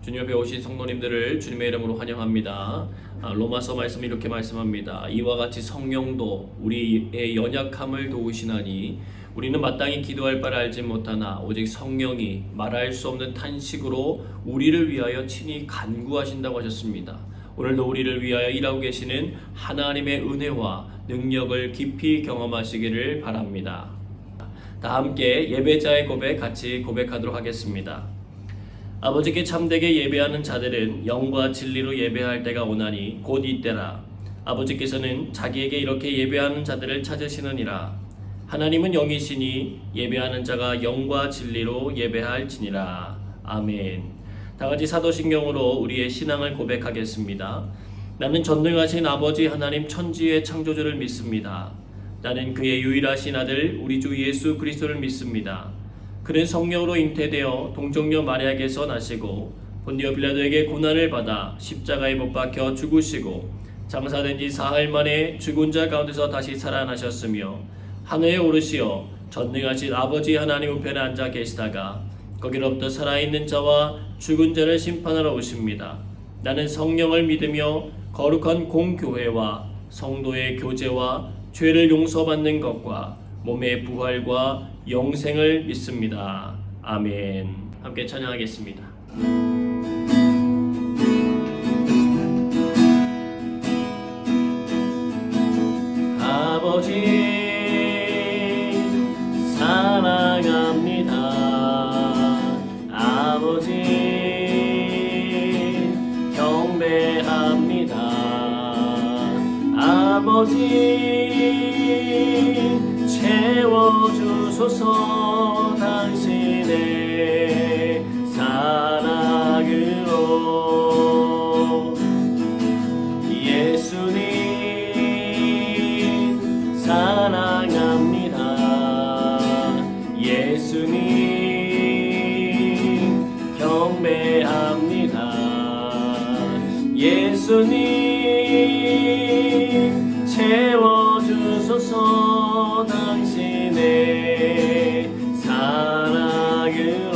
주님 옆에 오신 성도님들을 주님의 이름으로 환영합니다. 로마서 말씀 이렇게 말씀합니다. 이와 같이 성령도 우리의 연약함을 도우시나니 우리는 마땅히 기도할 바를 알지 못하나 오직 성령이 말할 수 없는 탄식으로 우리를 위하여 친히 간구하신다고 하셨습니다. 오늘도 우리를 위하여 일하고 계시는 하나님의 은혜와 능력을 깊이 경험하시기를 바랍니다. 다 함께 예배자의 고백 같이 고백하도록 하겠습니다. 아버지께 참되게 예배하는 자들은 영과 진리로 예배할 때가 오나니 곧 이때라. 아버지께서는 자기에게 이렇게 예배하는 자들을 찾으시느니라. 하나님은 영이시니 예배하는 자가 영과 진리로 예배할지니라. 아멘. 다같이 사도신경으로 우리의 신앙을 고백하겠습니다. 나는 전능하신 아버지 하나님 천지의 창조주를 믿습니다. 나는 그의 유일하신 아들 우리 주 예수 그리스도를 믿습니다. 그는 성령으로 잉태되어 동정녀 마리아에게서 나시고 본디오 빌라도에게 고난을 받아 십자가에 못 박혀 죽으시고 장사된 지 사흘 만에 죽은 자 가운데서 다시 살아나셨으며 하늘에 오르시어 전능하신 아버지 하나님 우편에 앉아 계시다가 거기로부터 살아있는 자와 죽은 자를 심판하러 오십니다. 나는 성령을 믿으며 거룩한 공교회와 성도의 교제와 죄를 용서받는 것과 몸의 부활과 영생을 믿습니다. 아멘. 함께 찬양하겠습니다. 아버지 사랑합니다. 아버지 경배합니다. 아버지 채워주소서 당신의 사랑으로. 예수님 사랑합니다. 예수님 경배합니다. 예수님 채워주소서 당신의 사랑으로.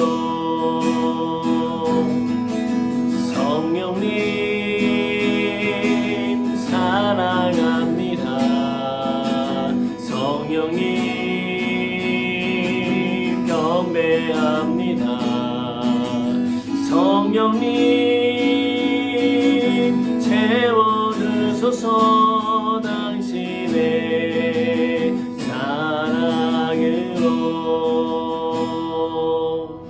성령님 사랑합니다. 성령님 경배합니다. 성령님 채워주소서 당신의 사랑으로.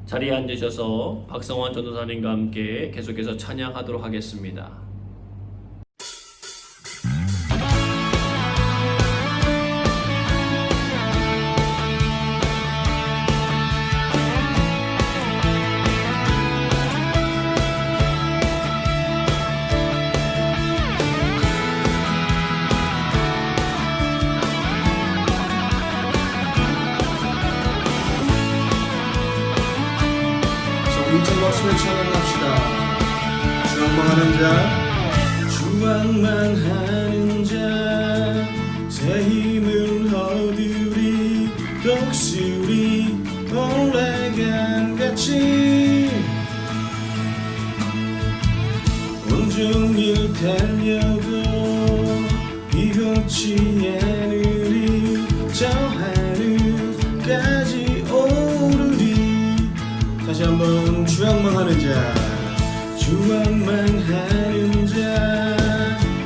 자리에 앉으셔서 박성환 전도사님과 함께 계속해서 찬양하도록 하겠습니다. 인천 박수를 찬양합시다. 주왕망하는 자 새 힘을 얻으리 독수리 올라간같이 온종일 달려도 비겁지 않으리 저 하늘까지 오르리. 다시 한번 주왕망하는 자 주왕망하는 자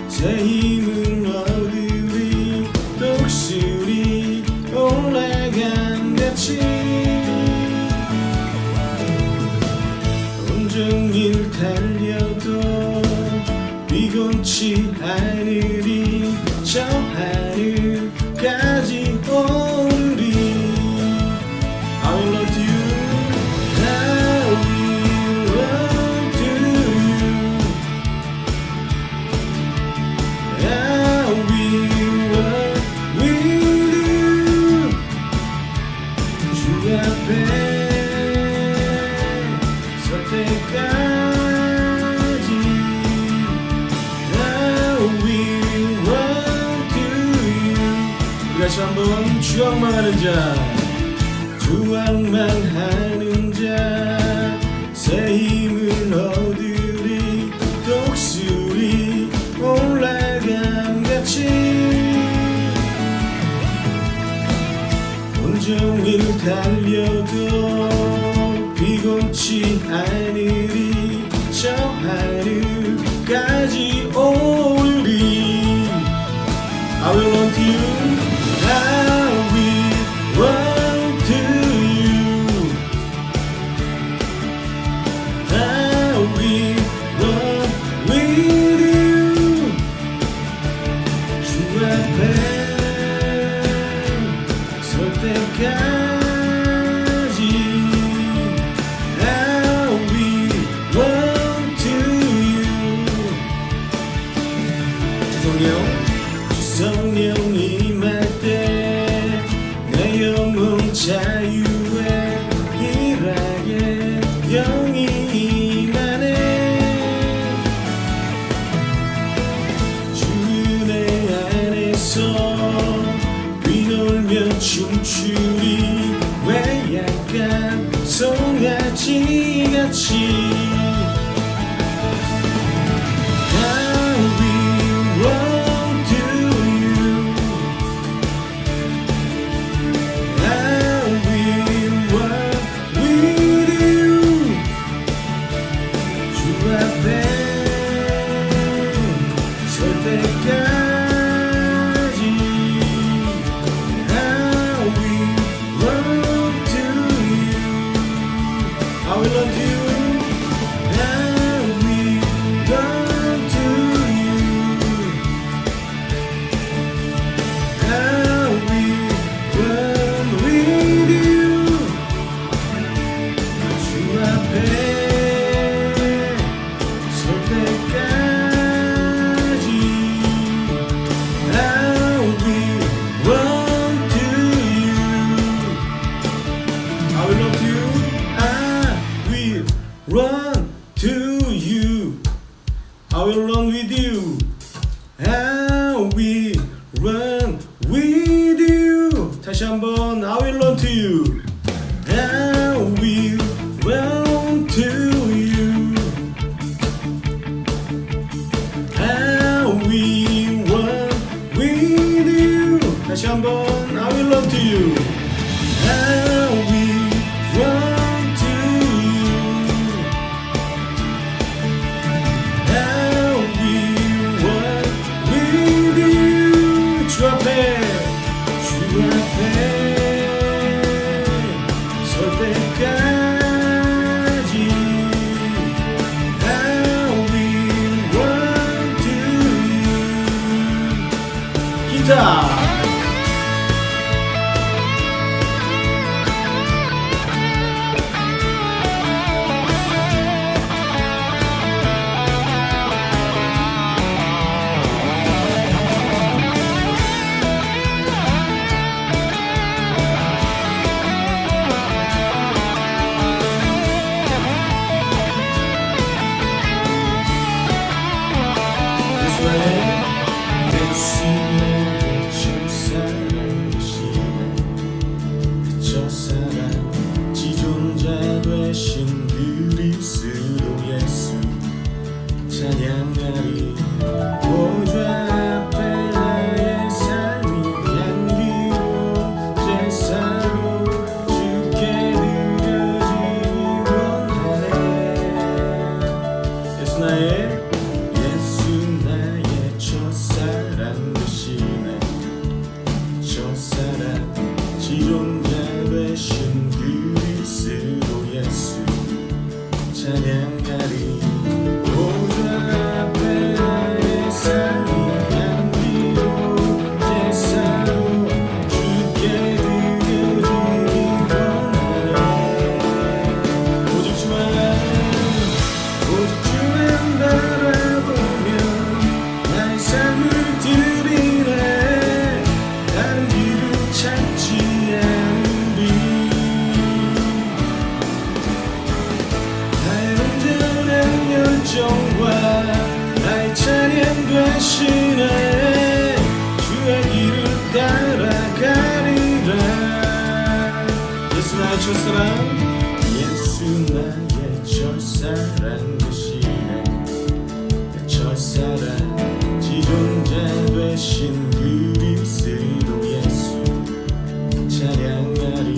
새 힘을 얻으리 독수리 올라간같이 온종일 달려도 비곤치 않으리 저 하늘까지 오르리. I will love you. 다시 한번 주왕망하는 자 주왕망하는 자 새 힘을 달려도 비곤치 않으리 저 하늘까지 오르리 I will run to you I will run to you I will run with you 주 앞에 설 때까지 I will run to you 주성령 임할 때 내 영혼 자유에 일하게 영이 임하네 주 은혜 안에서 뛰놀며 춤추리 왜 약간 송아지같이 I will run to you I will run with you 주 앞에 설 때까지 I will run to you I will run to you I will run to you I will run with you 주 앞에 설 때까지 I will run to you I will run to you I will run to you I will run with you I will run with you 다시 한번 I will run to you I will run to you I will run with you 다시 한번 I will run to you I will run to you I will run with you 주 앞에 설 때까지 I will run to you 기타 지존자 되신 그리스도 예수 찬양하리 보좌 앞에 나의 삶이 향기로 제사로 주께 드려지기 원하네 예수 나의 첫사랑 되시네 첫사랑 지존자 되신 그리스도 예수 찬양하리 보좌 앞에 나의 삶이 향기로 제사로 주께 드려지기 원하네 오직 주만 바라보며 나의 삶을 드리네 다른 길을 찾지 않으리 나의 온전한 열정과 나의 찬양 되시네 주의 길을 따라가리라 예수 나의 첫사랑 예수 나의 첫사랑 되시네 첫사랑 지존자 되신 그리스도 예수 찬양하리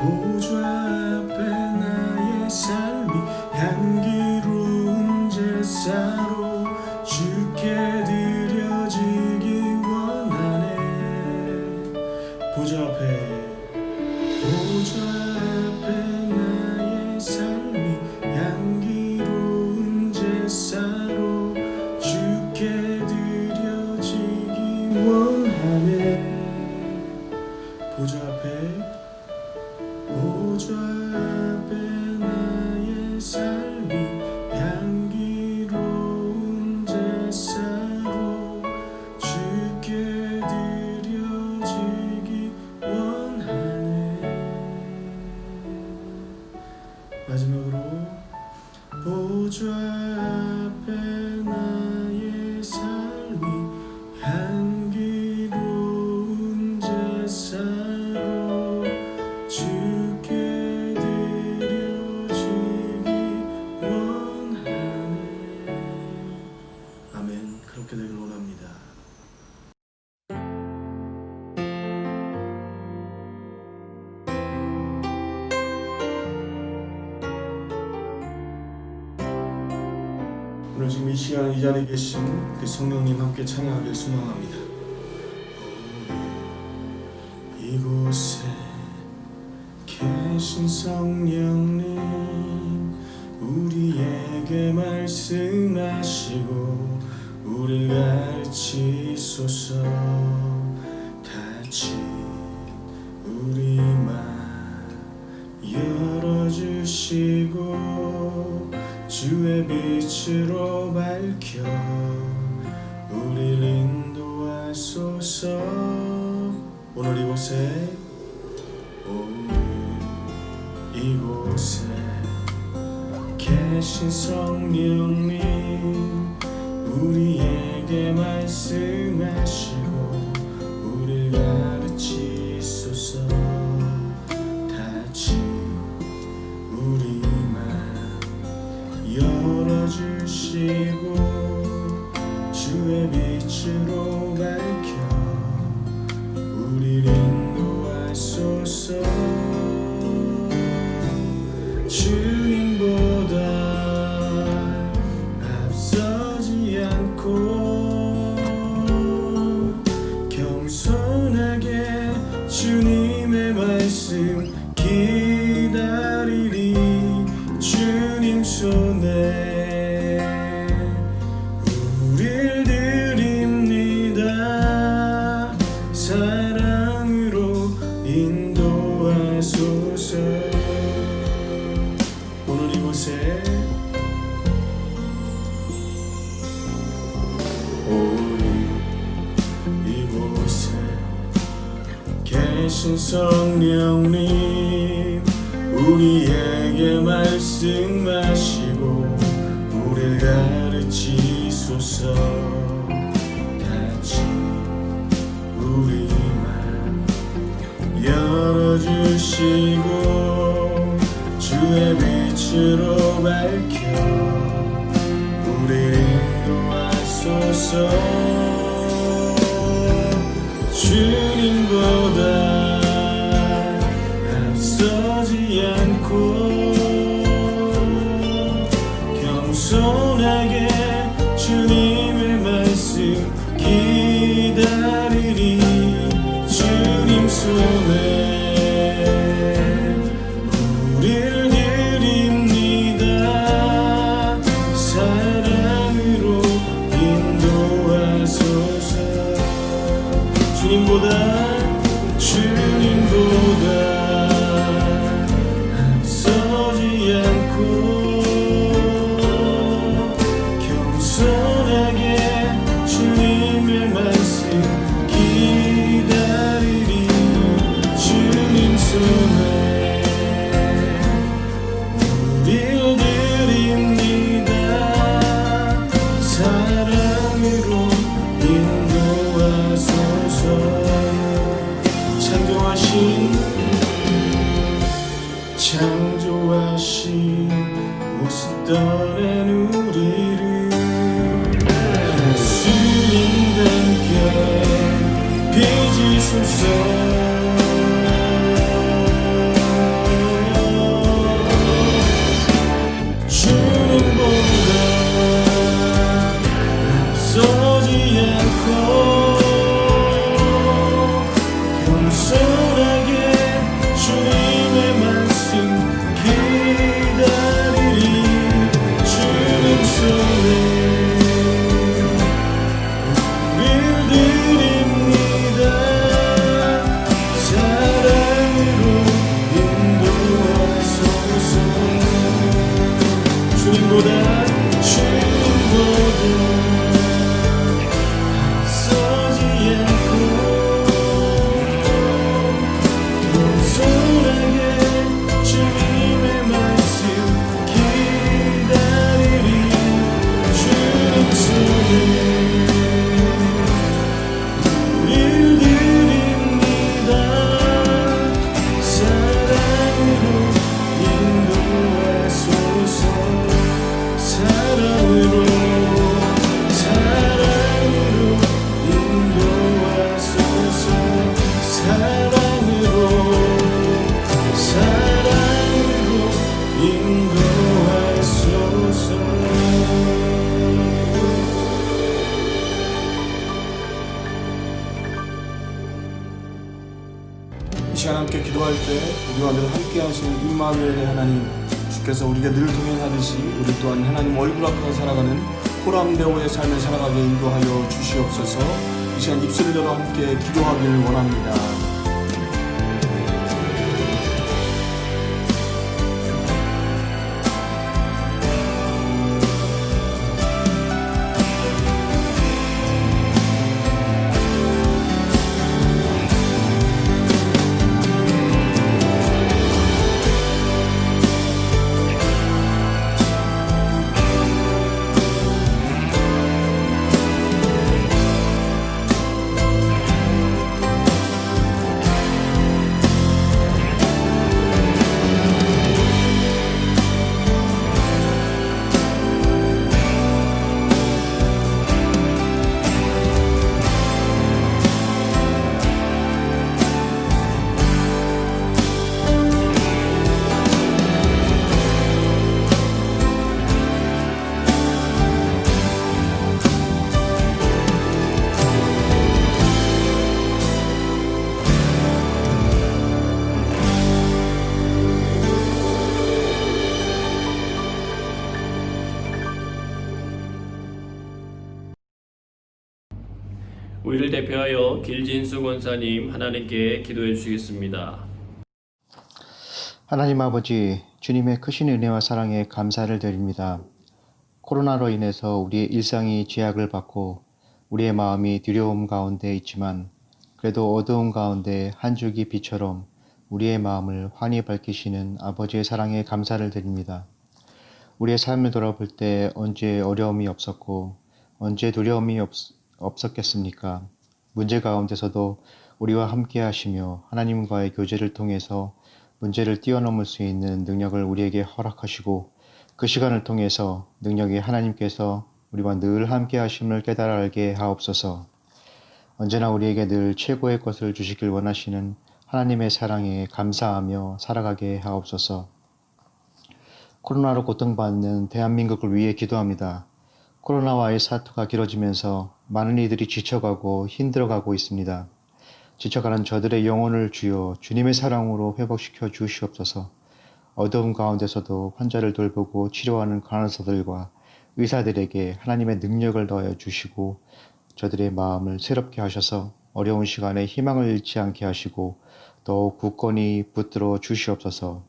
보좌 앞에 나의 삶이 향기로운 제사로 주께 드려지기 원하네. 보좌 앞에 나의 삶이 향기로운 제사로 주께 드려지기 원하네. 보좌 앞에 나의 삶이 향기로운 제사로 주께 드려지기 원하네. 마지막으로 보좌 앞에 나의 삶이 향기로운 제사로 주께 드려지기 원하네. 아멘. 그렇게 되길 원합니다. 오늘 지금 이 시간 이 자리에 계신 그 성령님 함께 찬양하길 소망합니다. 이곳에 계신 성령님 우리에게 말씀하시고 우릴 가르치소서. 닫힌 우리 맘 열어주시고 주의 빛으로 밝혀 우릴 인도하소서. 오늘 이곳에 계신 성령님 우리에게 말씀하시고 우릴 가르치소서. 닫힌 우리 맘 열어주시고 주의 빛으로 밝혀 우릴 인도하소서. 주님보다 앞서지 않고 겸손하게 주님의 말씀 기다리리. 주님 손에 우릴 드립니다. 사랑으로 인도하소서. 오늘 이곳에 계신 성령님 우리에게 말씀하시고 우릴 가르치소서. 닫힌 우리 맘 열어주시고 주의 빛으로 밝혀 우릴 인도하소서. 주님보다 앞서지 않고 겸손하게 주님의 말씀 기다리리. 주님 손에 우릴 드립니다. 사랑으로 인도하소서. 주님보다 앞서지 않고 겸손하게 주님의 말씀 기다리리. 주님 손에 우릴 드립니다. 사랑으로 인도하소서. 창조하신 모습 떠난 우리를 예수님답게 빚으소서. 우리와 늘 함께 하시는 임마누엘의 하나님, 주께서 우리가 늘 동행하듯이 우리 또한 하나님 얼굴 앞에서 살아가는 호람대오의 삶을 살아가게 인도하여 주시옵소서. 이 시간 입술을 열어 함께 기도하길 원합니다. 우리를 대표하여 길진수 권사님 하나님께 기도해 주시겠습니다. 하나님 아버지, 주님의 크신 은혜와 사랑에 감사를 드립니다. 코로나로 인해서 우리의 일상이 제약을 받고 우리의 마음이 두려움 가운데 있지만 그래도 어두운 가운데 한 줄기 빛처럼 우리의 마음을 환히 밝히시는 아버지의 사랑에 감사를 드립니다. 우리의 삶을 돌아볼 때 언제 어려움이 없었고 언제 두려움이 없었겠습니까? 문제 가운데서도 우리와 함께 하시며 하나님과의 교제를 통해서 문제를 뛰어넘을 수 있는 능력을 우리에게 허락하시고 그 시간을 통해서 능력이 하나님께서 우리와 늘 함께 하심을 깨달아 알게 하옵소서. 언제나 우리에게 늘 최고의 것을 주시길 원하시는 하나님의 사랑에 감사하며 살아가게 하옵소서. 코로나로 고통받는 대한민국을 위해 기도합니다. 코로나와의 사투가 길어지면서 많은 이들이 지쳐가고 힘들어가고 있습니다. 지쳐가는 저들의 영혼을 주여 주님의 사랑으로 회복시켜 주시옵소서. 어두움 가운데서도 환자를 돌보고 치료하는 간호사들과 의사들에게 하나님의 능력을 더하여 주시고 저들의 마음을 새롭게 하셔서 어려운 시간에 희망을 잃지 않게 하시고 더욱 굳건히 붙들어 주시옵소서.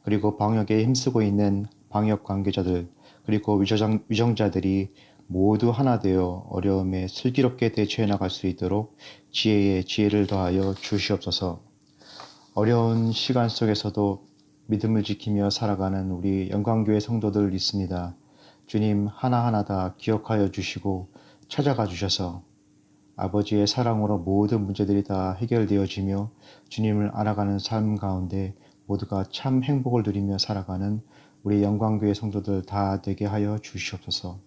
그리고 방역에 힘쓰고 있는 방역 관계자들 그리고 위정자들이 모두 하나 되어 어려움에 슬기롭게 대처해 나갈 수 있도록 지혜에 지혜를 더하여 주시옵소서. 어려운 시간 속에서도 믿음을 지키며 살아가는 우리 영광교회 성도들 있습니다. 주님 하나하나 다 기억하여 주시고 찾아가 주셔서 아버지의 사랑으로 모든 문제들이 다 해결되어지며 주님을 알아가는 삶 가운데 모두가 참 행복을 누리며 살아가는 우리 영광교회 성도들 다 되게 하여 주시옵소서.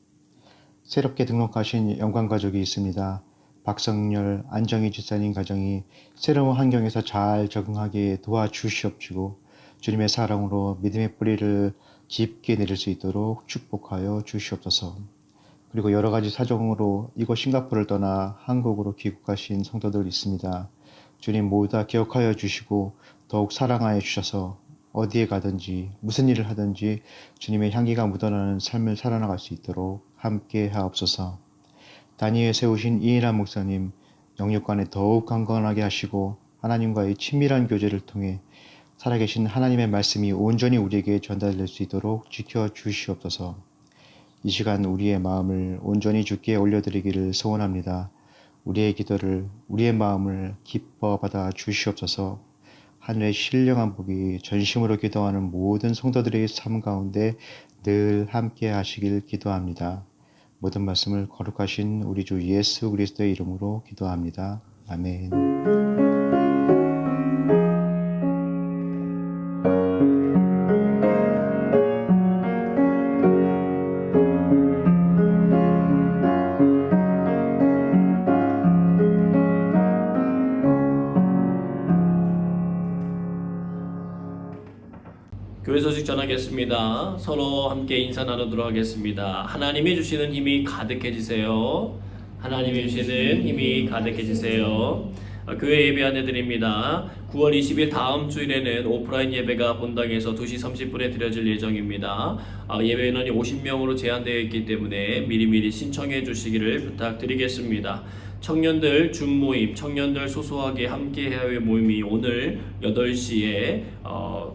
새롭게 등록하신 영광가족이 있습니다. 박성열, 안정희 집사님 가정이 새로운 환경에서 잘 적응하게 도와주시옵시고 주님의 사랑으로 믿음의 뿌리를 깊게 내릴 수 있도록 축복하여 주시옵소서. 그리고 여러 가지 사정으로 이곳 싱가포르를 떠나 한국으로 귀국하신 성도들 있습니다. 주님 모두 다 기억하여 주시고 더욱 사랑하여 주셔서 어디에 가든지 무슨 일을 하든지 주님의 향기가 묻어나는 삶을 살아나갈 수 있도록 함께 하옵소서. 다니엘 세우신 이인환 목사님 영육간에 더욱 강건하게 하시고 하나님과의 친밀한 교제를 통해 살아계신 하나님의 말씀이 온전히 우리에게 전달될 수 있도록 지켜주시옵소서. 이 시간 우리의 마음을 온전히 주께 올려드리기를 소원합니다. 우리의 기도를 우리의 마음을 기뻐 받아 주시옵소서. 하늘의 신령한 복이 전심으로 기도하는 모든 성도들의 삶 가운데 늘 함께 하시길 기도합니다. 모든 말씀을 거룩하신 우리 주 예수 그리스도의 이름으로 기도합니다. 아멘. 교회 소식 전하겠습니다. 서로 함께 인사 나누도록 하겠습니다. 하나님이 주시는 힘이 가득해지세요. 하나님이 주시는 힘이 가득해지세요. 교회 예배 안내드립니다. 9월 20일 다음 주일에는 오프라인 예배가 본당에서 2시 30분에 드려질 예정입니다. 예배 인원이 50명으로 제한되어 있기 때문에 미리미리 신청해 주시기를 부탁드리겠습니다. 청년들 줌모임, 청년들 소소하게 함께해야 할 모임이 오늘 8시에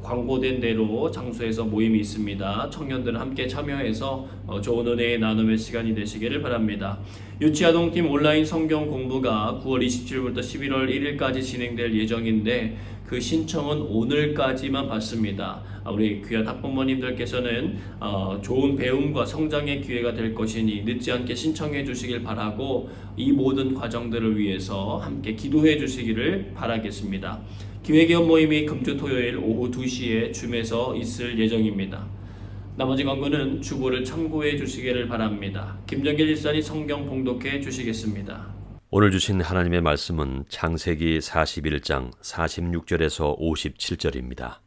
광고된 대로 장소에서 모임이 있습니다. 청년들 함께 참여해서 좋은 은혜의 나눔의 시간이 되시기를 바랍니다. 유치아동팀 온라인 성경 공부가 9월 27일부터 11월 1일까지 진행될 예정인데 그 신청은 오늘까지만 받습니다. 우리 귀한 학부모님들께서는 좋은 배움과 성장의 기회가 될 것이니 늦지 않게 신청해 주시길 바라고 이 모든 과정들을 위해서 함께 기도해 주시기를 바라겠습니다. 기회개업 모임이 금주 토요일 오후 2시에 줌에서 있을 예정입니다. 나머지 광고는 주보를 참고해 주시기를 바랍니다. 김정길 일산이 성경 봉독해 주시겠습니다. 오늘 주신 하나님의 말씀은 창세기 41장 46절에서 57절입니다.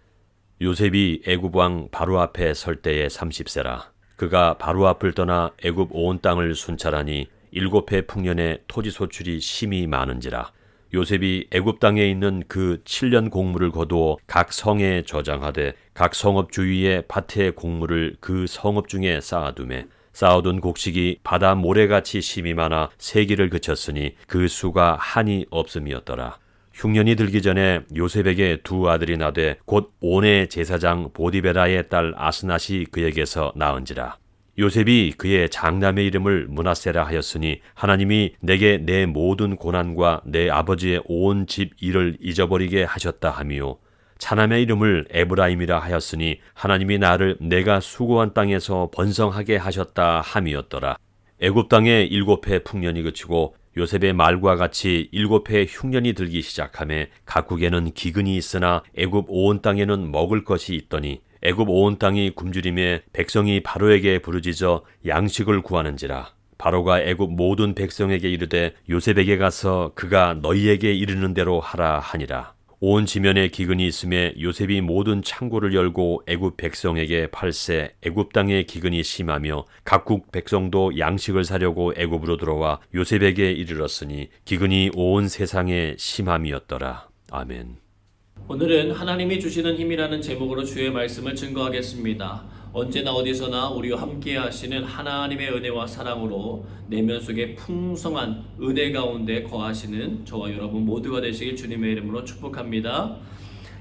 요셉이 애굽 왕 바로 앞에 설 때에 30세라. 그가 바로 앞을 떠나 애굽 온 땅을 순찰하니 7해 풍년에 토지 소출이 심히 많은지라. 요셉이 애굽 땅에 있는 그 7년 곡물을 거두어 각 성에 저장하되 각 성읍 주위에 밭의 곡물을 그 성읍 중에 쌓아두매 쌓아둔 곡식이 바다 모래같이 심이 많아 세기를 그쳤으니 그 수가 한이 없음이었더라. 흉년이 들기 전에 요셉에게 2 아들이 나되 곧 온의 제사장 보디베라의 딸 아스낫이 그에게서 낳은지라. 요셉이 그의 장남의 이름을 므낫세라 하였으니 하나님이 내게 내 모든 고난과 내 아버지의 온 집 일을 잊어버리게 하셨다 하미요. 차남의 이름을 에브라임이라 하였으니 하나님이 나를 내가 수고한 땅에서 번성하게 하셨다 함이었더라. 애굽 땅에 7해 풍년이 그치고 요셉의 말과 같이 7해 흉년이 들기 시작하매 각국에는 기근이 있으나 애굽 온 땅에는 먹을 것이 있더니 애굽 온 땅이 굶주림에 백성이 바로에게 부르짖어 양식을 구하는지라. 바로가 애굽 모든 백성에게 이르되 요셉에게 가서 그가 너희에게 이르는 대로 하라 하니라. 온 지면에 기근이 있음에 요셉이 모든 창고를 열고 애굽 백성에게 팔세 애굽 땅에 기근이 심하며 각국 백성도 양식을 사려고 애굽으로 들어와 요셉에게 이르렀으니 기근이 온 세상에 심함이었더라. 아멘. 오늘은 하나님이 주시는 힘이라는 제목으로 주의 말씀을 증거하겠습니다. 언제나 어디서나 우리와 함께 하시는 하나님의 은혜와 사랑으로 내면 속에 풍성한 은혜 가운데 거하시는 저와 여러분 모두가 되시길 주님의 이름으로 축복합니다.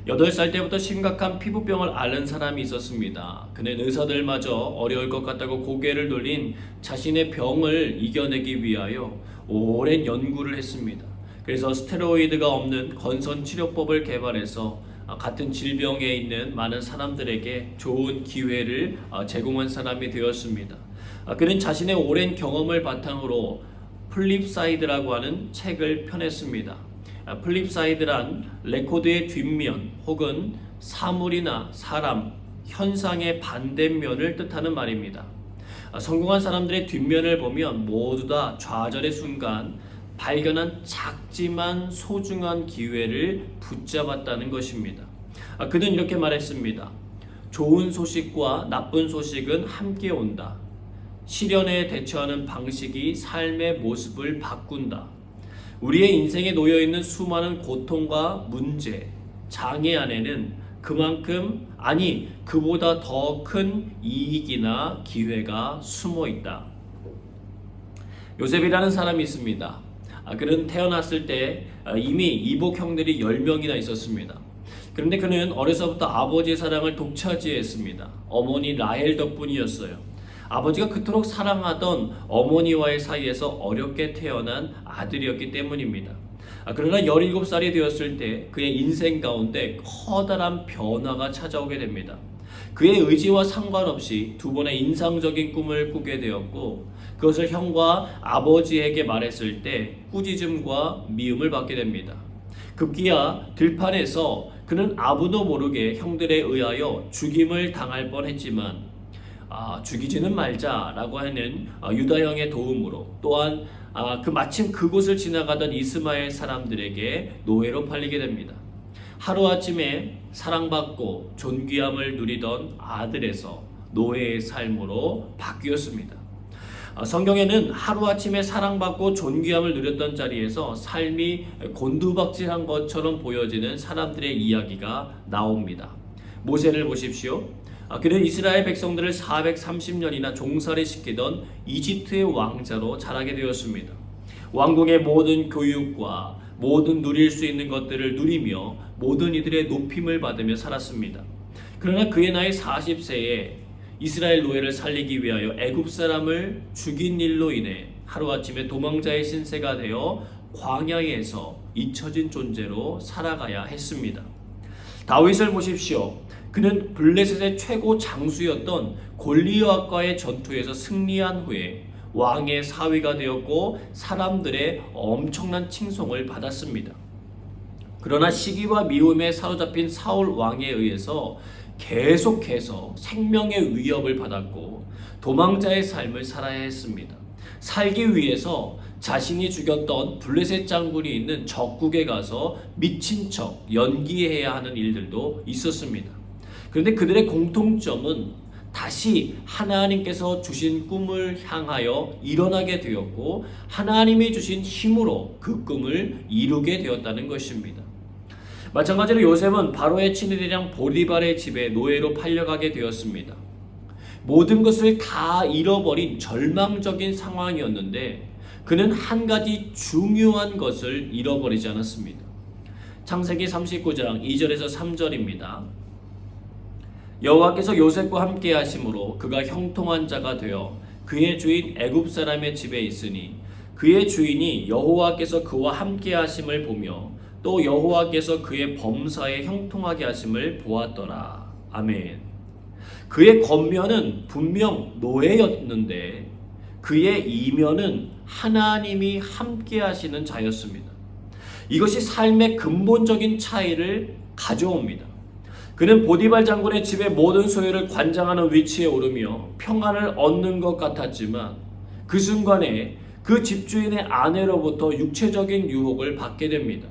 8살 때부터 심각한 피부병을 앓는 사람이 있었습니다. 그는 의사들마저 어려울 것 같다고 고개를 돌린 자신의 병을 이겨내기 위하여 오랜 연구를 했습니다. 그래서 스테로이드가 없는 건선 치료법을 개발해서 같은 질병에 있는 많은 사람들에게 좋은 기회를 제공한 사람이 되었습니다. 그는 자신의 오랜 경험을 바탕으로 플립사이드라고 하는 책을 펴냈습니다. 플립사이드란 레코드의 뒷면 혹은 사물이나 사람, 현상의 반대면을 뜻하는 말입니다. 성공한 사람들의 뒷면을 보면 모두 다 좌절의 순간 발견한 작지만 소중한 기회를 붙잡았다는 것입니다. 그는 이렇게 말했습니다. 좋은 소식과 나쁜 소식은 함께 온다. 시련에 대처하는 방식이 삶의 모습을 바꾼다. 우리의 인생에 놓여있는 수많은 고통과 문제, 장애 안에는 그만큼 아니 그보다 더 큰 이익이나 기회가 숨어 있다. 요셉이라는 사람이 있습니다. 그는 태어났을 때 이미 이복 형들이 10명이나 있었습니다. 그런데 그는 어려서부터 아버지의 사랑을 독차지했습니다. 어머니 라헬 덕분이었어요. 아버지가 그토록 사랑하던 어머니와의 사이에서 어렵게 태어난 아들이었기 때문입니다. 그러나 17살이 되었을 때 그의 인생 가운데 커다란 변화가 찾아오게 됩니다. 그의 의지와 상관없이 2번의 인상적인 꿈을 꾸게 되었고 그것을 형과 아버지에게 말했을 때 꾸짖음과 미움을 받게 됩니다. 급기야 들판에서 그는 아무도 모르게 형들에 의하여 죽임을 당할 뻔했지만 죽이지는 말자라고 하는 유다 형의 도움으로 또한 마침 그곳을 지나가던 이스마엘 사람들에게 노예로 팔리게 됩니다. 하루아침에 사랑받고 존귀함을 누리던 아들에서 노예의 삶으로 바뀌었습니다. 성경에는 하루아침에 사랑받고 존귀함을 누렸던 자리에서 삶이 곤두박질한 것처럼 보여지는 사람들의 이야기가 나옵니다. 모세를 보십시오. 그는 이스라엘 백성들을 430년이나 종살이 시키던 이집트의 왕자로 자라게 되었습니다. 왕궁의 모든 교육과 모든 누릴 수 있는 것들을 누리며 모든 이들의 높임을 받으며 살았습니다. 그러나 그의 나이 40세에 이스라엘 노예를 살리기 위하여 애굽 사람을 죽인 일로 인해 하루아침에 도망자의 신세가 되어 광야에서 잊혀진 존재로 살아가야 했습니다. 다윗을 보십시오. 그는 블레셋의 최고 장수였던 골리앗과의 전투에서 승리한 후에 왕의 사위가 되었고 사람들의 엄청난 칭송을 받았습니다. 그러나 시기와 미움에 사로잡힌 사울 왕에 의해서 계속해서 생명의 위협을 받았고 도망자의 삶을 살아야 했습니다. 살기 위해서 자신이 죽였던 블레셋 장군이 있는 적국에 가서 미친 척 연기해야 하는 일들도 있었습니다. 그런데 그들의 공통점은 다시 하나님께서 주신 꿈을 향하여 일어나게 되었고 하나님이 주신 힘으로 그 꿈을 이루게 되었다는 것입니다. 마찬가지로 요셉은 바로의 친위대장 보디발의 집에 노예로 팔려가게 되었습니다. 모든 것을 다 잃어버린 절망적인 상황이었는데 그는 한 가지 중요한 것을 잃어버리지 않았습니다. 창세기 39장 2절에서 3절입니다. 여호와께서 요셉과 함께 하심으로 그가 형통한 자가 되어 그의 주인 애굽 사람의 집에 있으니 그의 주인이 여호와께서 그와 함께 하심을 보며 또 여호와께서 그의 범사에 형통하게 하심을 보았더라. 아멘. 그의 겉면은 분명 노예였는데 그의 이면은 하나님이 함께 하시는 자였습니다. 이것이 삶의 근본적인 차이를 가져옵니다. 그는 보디발 장군의 집의 모든 소유를 관장하는 위치에 오르며 평안을 얻는 것 같았지만 그 순간에 그 집주인의 아내로부터 육체적인 유혹을 받게 됩니다.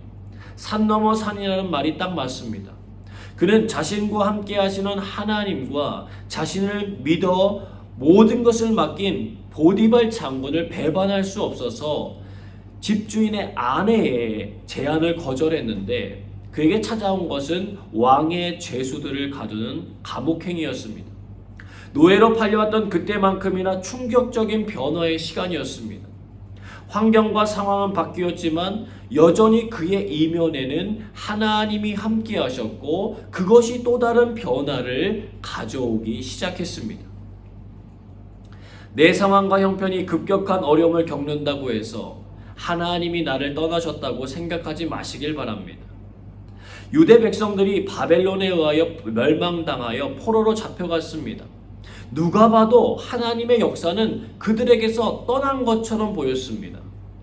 산 넘어 산이라는 말이 딱 맞습니다. 그는 자신과 함께 하시는 하나님과 자신을 믿어 모든 것을 맡긴 보디발 장군을 배반할 수 없어서 집주인의 아내의 제안을 거절했는데 그에게 찾아온 것은 왕의 죄수들을 가두는 감옥행이었습니다. 노예로 팔려왔던 그때만큼이나 충격적인 변화의 시간이었습니다. 환경과 상황은 바뀌었지만 여전히 그의 이면에는 하나님이 함께 하셨고 그것이 또 다른 변화를 가져오기 시작했습니다. 내 상황과 형편이 급격한 어려움을 겪는다고 해서 하나님이 나를 떠나셨다고 생각하지 마시길 바랍니다. 유대 백성들이 바벨론에 의하여 멸망당하여 포로로 잡혀갔습니다. 누가 봐도 하나님의 역사는 그들에게서 떠난 것처럼 보였습니다.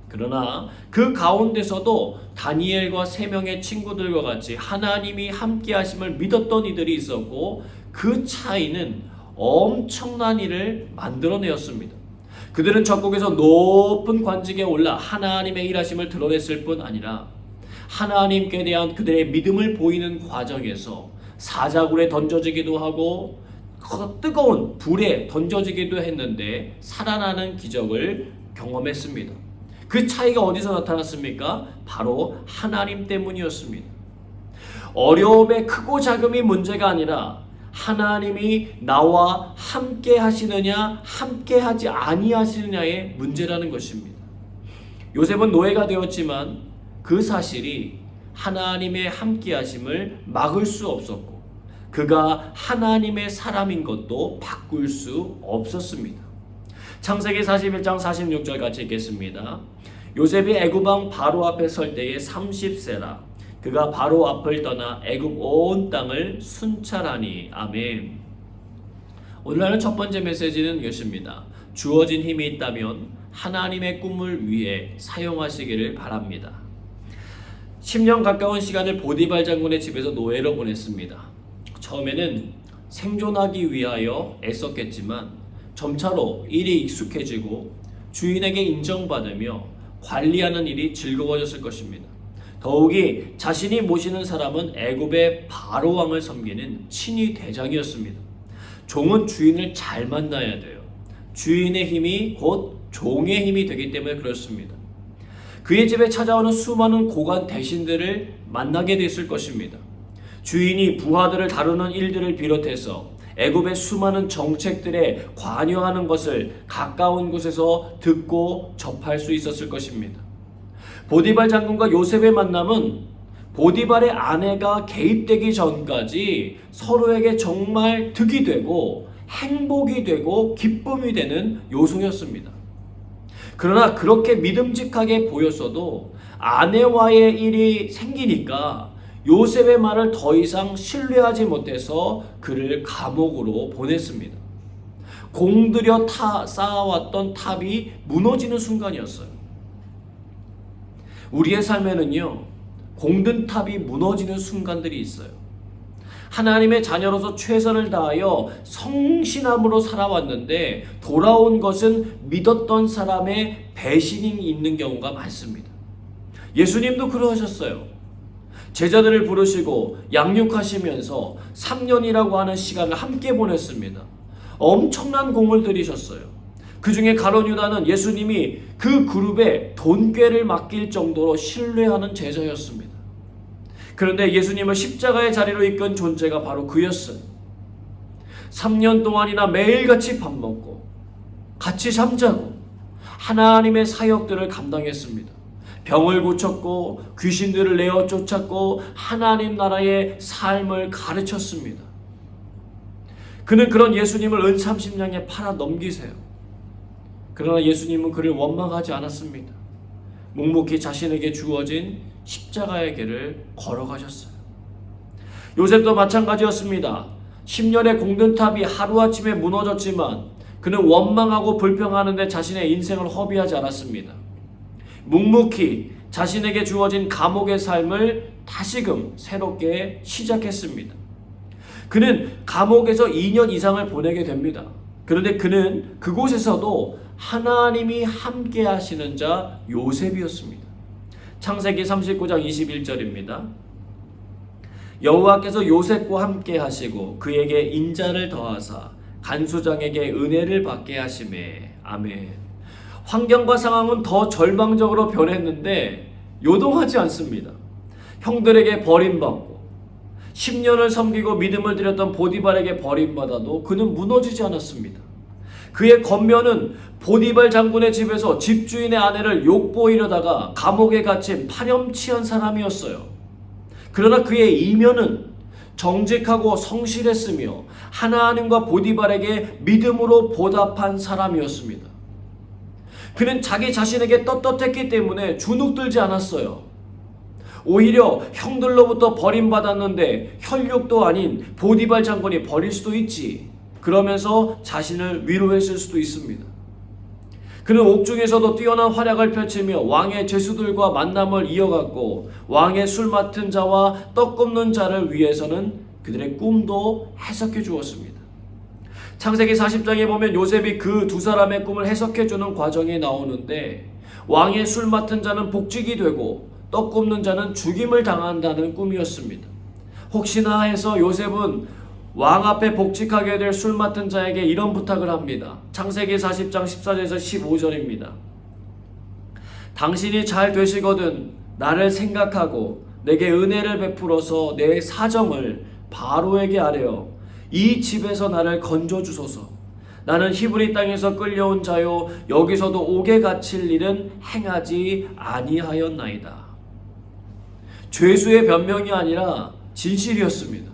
그러나 그 가운데서도 다니엘과 세 명의 친구들과 같이 하나님이 함께 하심을 믿었던 이들이 있었고 그 차이는 엄청난 일을 만들어내었습니다. 그들은 적국에서 높은 관직에 올라 하나님의 일하심을 드러냈을 뿐 아니라 하나님께 대한 그들의 믿음을 보이는 과정에서 사자굴에 던져지기도 하고 뜨거운 불에 던져지기도 했는데 살아나는 기적을 경험했습니다. 그 차이가 어디서 나타났습니까? 바로 하나님 때문이었습니다. 어려움의 크고 작음이 문제가 아니라 하나님이 나와 함께 하시느냐 함께 하지 아니하시느냐의 문제라는 것입니다. 요셉은 노예가 되었지만 그 사실이 하나님의 함께 하심을 막을 수 없었고 그가 하나님의 사람인 것도 바꿀 수 없었습니다. 창세기 41장 46절 같이 읽겠습니다. 요셉이 애굽 왕 바로 앞에 설 때에 30세라 그가 바로 앞을 떠나 애굽 온 땅을 순찰하니. 아멘. 오늘날 첫 번째 메시지는 이것입니다. 주어진 힘이 있다면 하나님의 꿈을 위해 사용하시기를 바랍니다. 10년 가까운 시간을 보디발 장군의 집에서 노예로 보냈습니다. 처음에는 생존하기 위하여 애썼겠지만 점차로 일이 익숙해지고 주인에게 인정받으며 관리하는 일이 즐거워졌을 것입니다. 더욱이 자신이 모시는 사람은 애굽의 바로 왕을 섬기는 친위 대장이었습니다. 종은 주인을 잘 만나야 돼요. 주인의 힘이 곧 종의 힘이 되기 때문에 그렇습니다. 그의 집에 찾아오는 수많은 고관 대신들을 만나게 됐을 것입니다. 주인이 부하들을 다루는 일들을 비롯해서 애굽의 수많은 정책들에 관여하는 것을 가까운 곳에서 듣고 접할 수 있었을 것입니다. 보디발 장군과 요셉의 만남은 보디발의 아내가 개입되기 전까지 서로에게 정말 득이 되고 행복이 되고 기쁨이 되는 요소였습니다. 그러나 그렇게 믿음직하게 보였어도 아내와의 일이 생기니까 요셉의 말을 더 이상 신뢰하지 못해서 그를 감옥으로 보냈습니다. 공들여 쌓아왔던 탑이 무너지는 순간이었어요. 우리의 삶에는요, 공든 탑이 무너지는 순간들이 있어요. 하나님의 자녀로서 최선을 다하여 성실함으로 살아왔는데 돌아온 것은 믿었던 사람의 배신이 있는 경우가 많습니다. 예수님도 그러하셨어요. 제자들을 부르시고 양육하시면서 3년이라고 하는 시간을 함께 보냈습니다. 엄청난 공을 들이셨어요. 그 중에 가룟 유다는 예수님이 그 그룹에 돈꾀를 맡길 정도로 신뢰하는 제자였습니다. 그런데 예수님을 십자가의 자리로 이끈 존재가 바로 그였어요. 3년 동안이나 매일같이 밥 먹고 같이 잠자고 하나님의 사역들을 감당했습니다. 병을 고쳤고 귀신들을 내어 쫓았고 하나님 나라의 삶을 가르쳤습니다. 그는 그런 예수님을 은삼십냥에 팔아 넘기세요. 그러나 예수님은 그를 원망하지 않았습니다. 묵묵히 자신에게 주어진 십자가의 길을 걸어가셨어요. 요셉도 마찬가지였습니다. 10년의 공든탑이 하루아침에 무너졌지만 그는 원망하고 불평하는데 자신의 인생을 허비하지 않았습니다. 묵묵히 자신에게 주어진 감옥의 삶을 다시금 새롭게 시작했습니다. 그는 감옥에서 2년 이상을 보내게 됩니다. 그런데 그는 그곳에서도 하나님이 함께 하시는 자 요셉이었습니다. 창세기 39장 21절입니다. 여호와께서 요셉과 함께 하시고 그에게 인자를 더하사 간수장에게 은혜를 받게 하시매. 아멘. 환경과 상황은 더 절망적으로 변했는데 요동하지 않습니다. 형들에게 버림받고 10년을 섬기고 믿음을 드렸던 보디발에게 버림받아도 그는 무너지지 않았습니다. 그의 겉면은 보디발 장군의 집에서 집주인의 아내를 욕보이려다가 감옥에 갇힌 파렴치한 사람이었어요. 그러나 그의 이면은 정직하고 성실했으며 하나님과 보디발에게 믿음으로 보답한 사람이었습니다. 그는 자기 자신에게 떳떳했기 때문에 주눅들지 않았어요. 오히려 형들로부터 버림받았는데 혈육도 아닌 보디발 장군이 버릴 수도 있지, 그러면서 자신을 위로했을 수도 있습니다. 그는 옥중에서도 뛰어난 활약을 펼치며 왕의 죄수들과 만남을 이어갔고 왕의 술 맡은 자와 떡 굽는 자를 위해서는 그들의 꿈도 해석해 주었습니다. 창세기 40장에 보면 요셉이 그 두 사람의 꿈을 해석해 주는 과정이 나오는데 왕의 술 맡은 자는 복직이 되고 떡 굽는 자는 죽임을 당한다는 꿈이었습니다. 혹시나 해서 요셉은 왕 앞에 복직하게 될 술 맡은 자에게 이런 부탁을 합니다. 창세기 40장 14절에서 15절입니다. 당신이 잘 되시거든 나를 생각하고 내게 은혜를 베풀어서 내 사정을 바로에게 아뢰어 이 집에서 나를 건져주소서. 나는 히브리 땅에서 끌려온 자요 여기서도 옥에 갇힐 일은 행하지 아니하였나이다. 죄수의 변명이 아니라 진실이었습니다.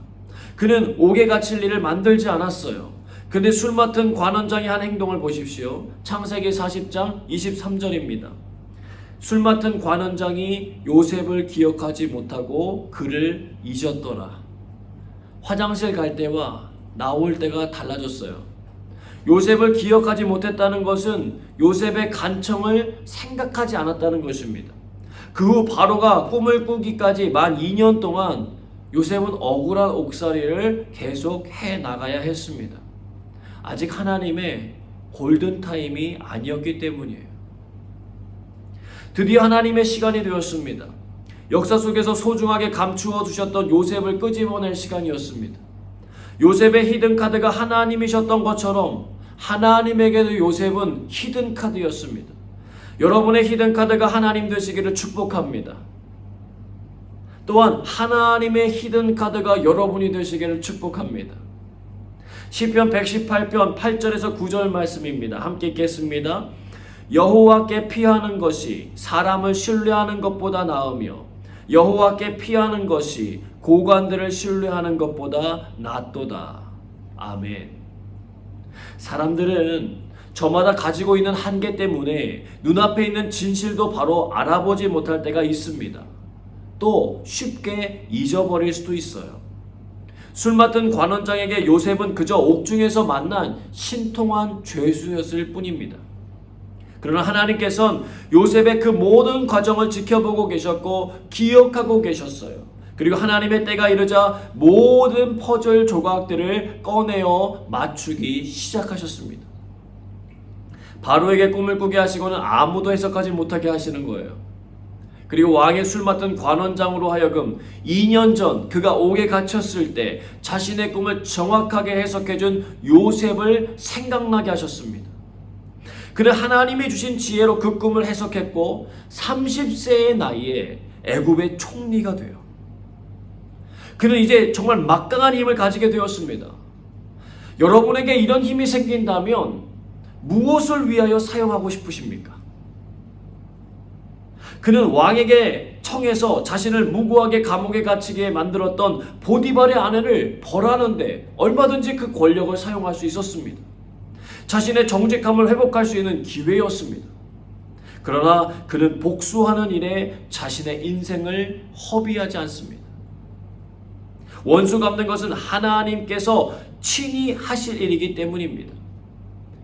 그는 옥에 갇힐 일을 만들지 않았어요. 근데 술 맡은 관원장이 한 행동을 보십시오. 창세기 40장 23절입니다. 술 맡은 관원장이 요셉을 기억하지 못하고 그를 잊었더라. 화장실 갈 때와 나올 때가 달라졌어요. 요셉을 기억하지 못했다는 것은 요셉의 간청을 생각하지 않았다는 것입니다. 그 후 바로가 꿈을 꾸기까지 만 2년 동안 요셉은 억울한 옥살이를 계속 해나가야 했습니다. 아직 하나님의 골든타임이 아니었기 때문이에요. 드디어 하나님의 시간이 되었습니다. 역사 속에서 소중하게 감추어 두셨던 요셉을 끄집어낼 시간이었습니다. 요셉의 히든카드가 하나님이셨던 것처럼 하나님에게도 요셉은 히든 카드였습니다. 여러분의 히든 카드가 하나님 되시기를 축복합니다. 또한 하나님의 히든 카드가 여러분이 되시기를 축복합니다. 시편 118편 8절에서 9절 말씀입니다. 함께 읽겠습니다. 여호와께 피하는 것이 사람을 신뢰하는 것보다 나으며 여호와께 피하는 것이 고관들을 신뢰하는 것보다 낫도다. 아멘. 사람들은 저마다 가지고 있는 한계 때문에 눈앞에 있는 진실도 바로 알아보지 못할 때가 있습니다. 또 쉽게 잊어버릴 수도 있어요. 술 맡은 관원장에게 요셉은 그저 옥중에서 만난 신통한 죄수였을 뿐입니다. 그러나 하나님께서는 요셉의 그 모든 과정을 지켜보고 계셨고 기억하고 계셨어요. 그리고 하나님의 때가 이르자 모든 퍼즐 조각들을 꺼내어 맞추기 시작하셨습니다. 바로에게 꿈을 꾸게 하시고는 아무도 해석하지 못하게 하시는 거예요. 그리고 왕의 술 맡은 관원장으로 하여금 2년 전 그가 옥에 갇혔을 때 자신의 꿈을 정확하게 해석해준 요셉을 생각나게 하셨습니다. 그는 하나님이 주신 지혜로 그 꿈을 해석했고 30세의 나이에 애굽의 총리가 돼요. 그는 이제 정말 막강한 힘을 가지게 되었습니다. 여러분에게 이런 힘이 생긴다면 무엇을 위하여 사용하고 싶으십니까? 그는 왕에게 청해서 자신을 무고하게 감옥에 갇히게 만들었던 보디발의 아내를 벌하는데 얼마든지 그 권력을 사용할 수 있었습니다. 자신의 정직함을 회복할 수 있는 기회였습니다. 그러나 그는 복수하는 일에 자신의 인생을 허비하지 않습니다. 원수 갚는 것은 하나님께서 친히 하실 일이기 때문입니다.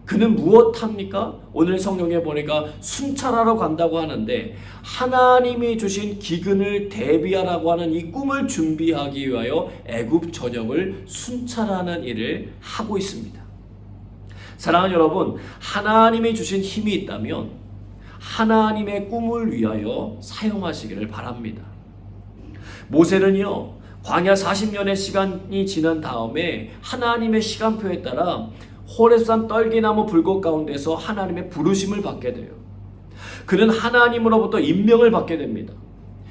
그는 무엇합니까? 오늘 성경에 보니까 순찰하러 간다고 하는데 하나님이 주신 기근을 대비하라고 하는 이 꿈을 준비하기 위하여 애굽 전역을 순찰하는 일을 하고 있습니다. 사랑하는 여러분, 하나님이 주신 힘이 있다면 하나님의 꿈을 위하여 사용하시기를 바랍니다. 모세는요, 광야 40년의 시간이 지난 다음에 하나님의 시간표에 따라 호렙산 떨기나무 불꽃 가운데서 하나님의 부르심을 받게 돼요. 그는 하나님으로부터 임명을 받게 됩니다.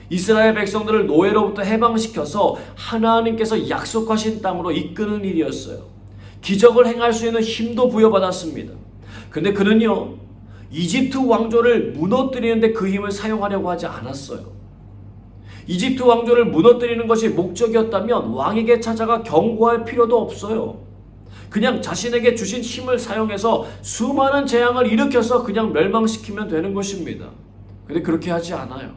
이스라엘 백성들을 노예로부터 해방시켜서 하나님께서 약속하신 땅으로 이끄는 일이었어요. 기적을 행할 수 있는 힘도 부여받았습니다. 근데 그는요, 이집트 왕조를 무너뜨리는데 그 힘을 사용하려고 하지 않았어요. 이집트 왕조를 무너뜨리는 것이 목적이었다면 왕에게 찾아가 경고할 필요도 없어요. 그냥 자신에게 주신 힘을 사용해서 수많은 재앙을 일으켜서 그냥 멸망시키면 되는 것입니다. 근데 그렇게 하지 않아요.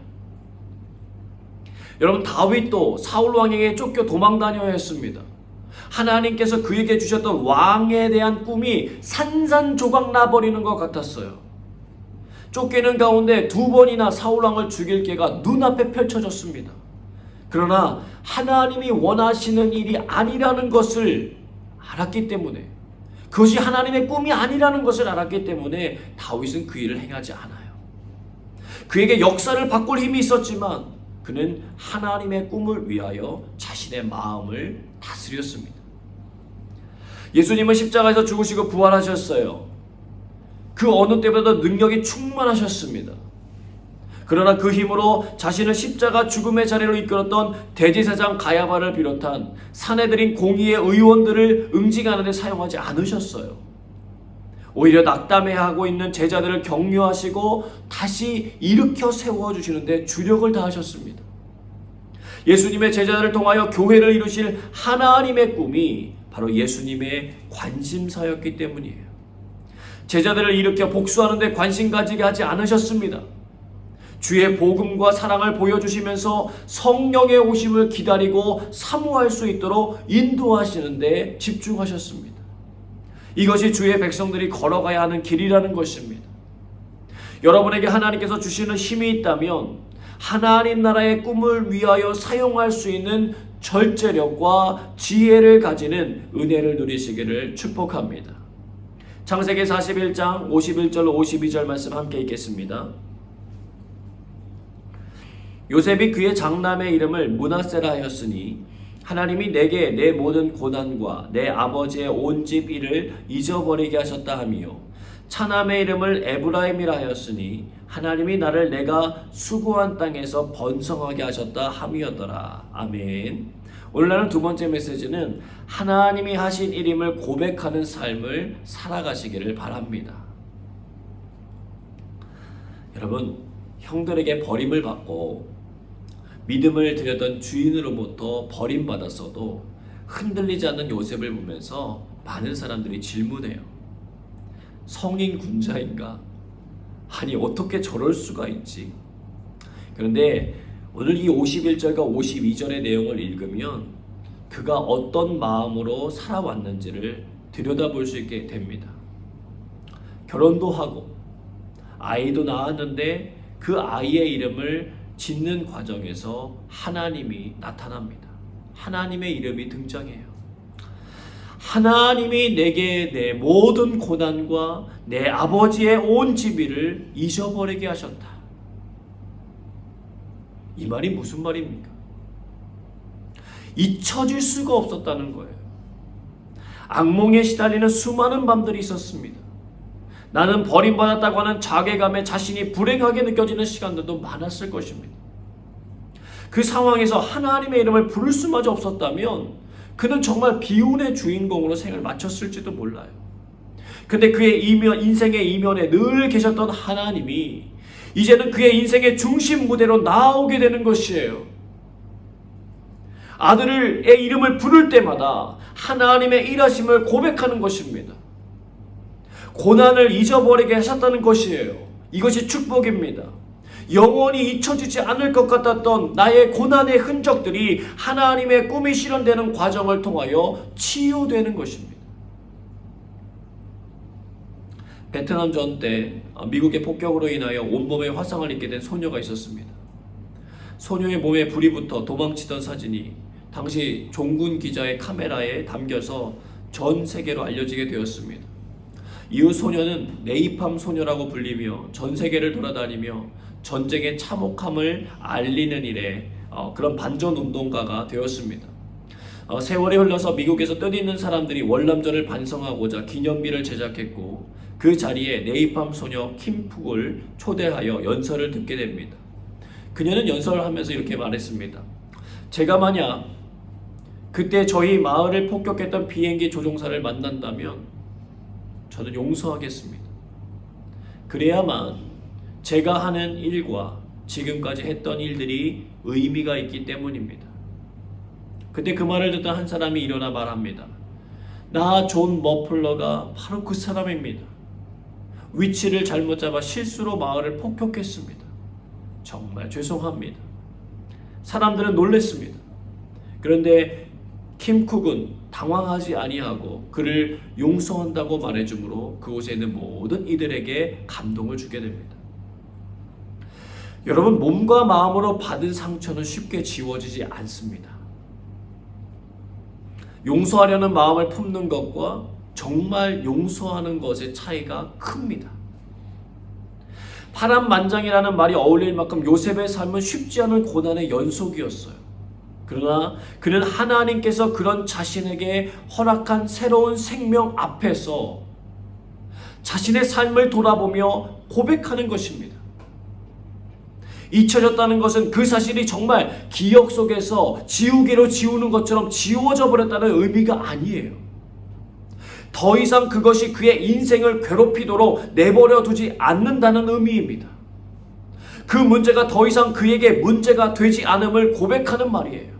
여러분, 다윗도 사울 왕에게 쫓겨 도망다녀야 했습니다. 하나님께서 그에게 주셨던 왕에 대한 꿈이 산산조각 나버리는 것 같았어요. 쫓기는 가운데 2번이나 사울 왕을 죽일 기회가 눈앞에 펼쳐졌습니다. 그러나 하나님이 원하시는 일이 아니라는 것을 알았기 때문에, 그것이 하나님의 꿈이 아니라는 것을 알았기 때문에 다윗은 그 일을 행하지 않아요. 그에게 역사를 바꿀 힘이 있었지만 그는 하나님의 꿈을 위하여 자신의 마음을 다스렸습니다. 예수님은 십자가에서 죽으시고 부활하셨어요. 그 어느 때보다도 능력이 충만하셨습니다. 그러나 그 힘으로 자신을 십자가 죽음의 자리로 이끌었던 대제사장 가야바를 비롯한 사내들인 공의의 의원들을 응징하는 데 사용하지 않으셨어요. 오히려 낙담해하고 있는 제자들을 격려하시고 다시 일으켜 세워주시는데 주력을 다하셨습니다. 예수님의 제자들을 통하여 교회를 이루실 하나님의 꿈이 바로 예수님의 관심사였기 때문이에요. 제자들을 일으켜 복수하는 데 관심 가지게 하지 않으셨습니다. 주의 복음과 사랑을 보여주시면서 성령의 오심을 기다리고 사모할 수 있도록 인도하시는 데 집중하셨습니다. 이것이 주의 백성들이 걸어가야 하는 길이라는 것입니다. 여러분에게 하나님께서 주시는 힘이 있다면 하나님 나라의 꿈을 위하여 사용할 수 있는 절제력과 지혜를 가지는 은혜를 누리시기를 축복합니다. 창세기 41장 51절로 52절 말씀 함께 읽겠습니다. 요셉이 그의 장남의 이름을 므낫세라 하였으니 하나님이 내게 내 모든 고난과 내 아버지의 온 집 일을 잊어버리게 하셨다 하며 차남의 이름을 에브라임이라 하였으니 하나님이 나를 내가 수고한 땅에서 번성하게 하셨다 함이었더라. 아멘. 오늘날은 두 번째 메시지는 하나님이 하신 일임을 고백하는 삶을 살아가시기를 바랍니다. 여러분, 형들에게 버림을 받고 믿음을 드렸던 주인으로부터 버림받았어도 흔들리지 않는 요셉을 보면서 많은 사람들이 질문해요. 성인 군자인가? 아니 어떻게 저럴 수가 있지? 그런데 오늘 이 51절과 52절의 내용을 읽으면 그가 어떤 마음으로 살아왔는지를 들여다볼 수 있게 됩니다. 결혼도 하고 아이도 낳았는데 그 아이의 이름을 짓는 과정에서 하나님이 나타납니다. 하나님의 이름이 등장해요. 하나님이 내게 내 모든 고난과 내 아버지의 온 집일을 잊어버리게 하셨다. 이 말이 무슨 말입니까? 잊혀질 수가 없었다는 거예요. 악몽에 시달리는 수많은 밤들이 있었습니다. 나는 버림받았다고 하는 자괴감에 자신이 불행하게 느껴지는 시간들도 많았을 것입니다. 그 상황에서 하나님의 이름을 부를 수마저 없었다면 그는 정말 비운의 주인공으로 생을 마쳤을지도 몰라요. 근데 그의 인생의 이면에 늘 계셨던 하나님이 이제는 그의 인생의 중심 무대로 나오게 되는 것이에요. 아들의 이름을 부를 때마다 하나님의 일하심을 고백하는 것입니다. 고난을 잊어버리게 하셨다는 것이에요. 이것이 축복입니다. 영원히 잊혀지지 않을 것 같았던 나의 고난의 흔적들이 하나님의 꿈이 실현되는 과정을 통하여 치유되는 것입니다. 베트남 전 때 미국의 폭격으로 인하여 온몸에 화상을 입게 된 소녀가 있었습니다. 소녀의 몸에 불이 붙어 도망치던 사진이 당시 종군 기자의 카메라에 담겨서 전 세계로 알려지게 되었습니다. 이후 소녀는 네이팜 소녀라고 불리며 전 세계를 돌아다니며 전쟁의 참혹함을 알리는 일에 그런 반전운동가가 되었습니다. 세월이 흘러서 미국에서 뜻있는 사람들이 월남전을 반성하고자 기념비를 제작했고 그 자리에 네이팜 소녀 킴푹을 초대하여 연설을 듣게 됩니다. 그녀는 연설을 하면서 이렇게 말했습니다. 제가 만약 그때 저희 마을을 폭격했던 비행기 조종사를 만난다면 저는 용서하겠습니다. 그래야만 제가 하는 일과 지금까지 했던 일들이 의미가 있기 때문입니다. 그때 그 말을 듣던 한 사람이 일어나 말합니다. 나 존 머플러가 바로 그 사람입니다. 위치를 잘못 잡아 실수로 마을을 폭격했습니다. 정말 죄송합니다. 사람들은 놀랐습니다. 그런데 킴쿡은 당황하지 아니하고 그를 용서한다고 말해주므로 그곳에 있는 모든 이들에게 감동을 주게 됩니다. 여러분, 몸과 마음으로 받은 상처는 쉽게 지워지지 않습니다. 용서하려는 마음을 품는 것과 정말 용서하는 것의 차이가 큽니다. 파란만장이라는 말이 어울릴 만큼 요셉의 삶은 쉽지 않은 고난의 연속이었어요. 그러나 그는 하나님께서 그런 자신에게 허락한 새로운 생명 앞에서 자신의 삶을 돌아보며 고백하는 것입니다. 잊혀졌다는 것은 그 사실이 정말 기억 속에서 지우개로 지우는 것처럼 지워져 버렸다는 의미가 아니에요. 더 이상 그것이 그의 인생을 괴롭히도록 내버려 두지 않는다는 의미입니다. 그 문제가 더 이상 그에게 문제가 되지 않음을 고백하는 말이에요.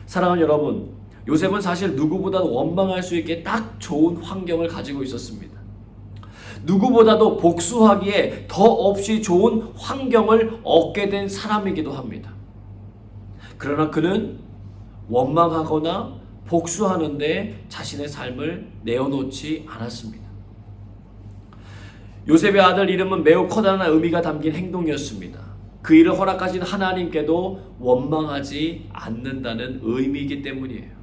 사랑하는 여러분, 요셉은 사실 누구보다도 원망할 수 있게 딱 좋은 환경을 가지고 있었습니다. 누구보다도 복수하기에 더 없이 좋은 환경을 얻게 된 사람이기도 합니다. 그러나 그는 원망하거나 복수하는데 자신의 삶을 내어놓지 않았습니다. 요셉의 아들 이름은 매우 커다란 의미가 담긴 행동이었습니다. 그 일을 허락하신 하나님께도 원망하지 않는다는 의미이기 때문이에요.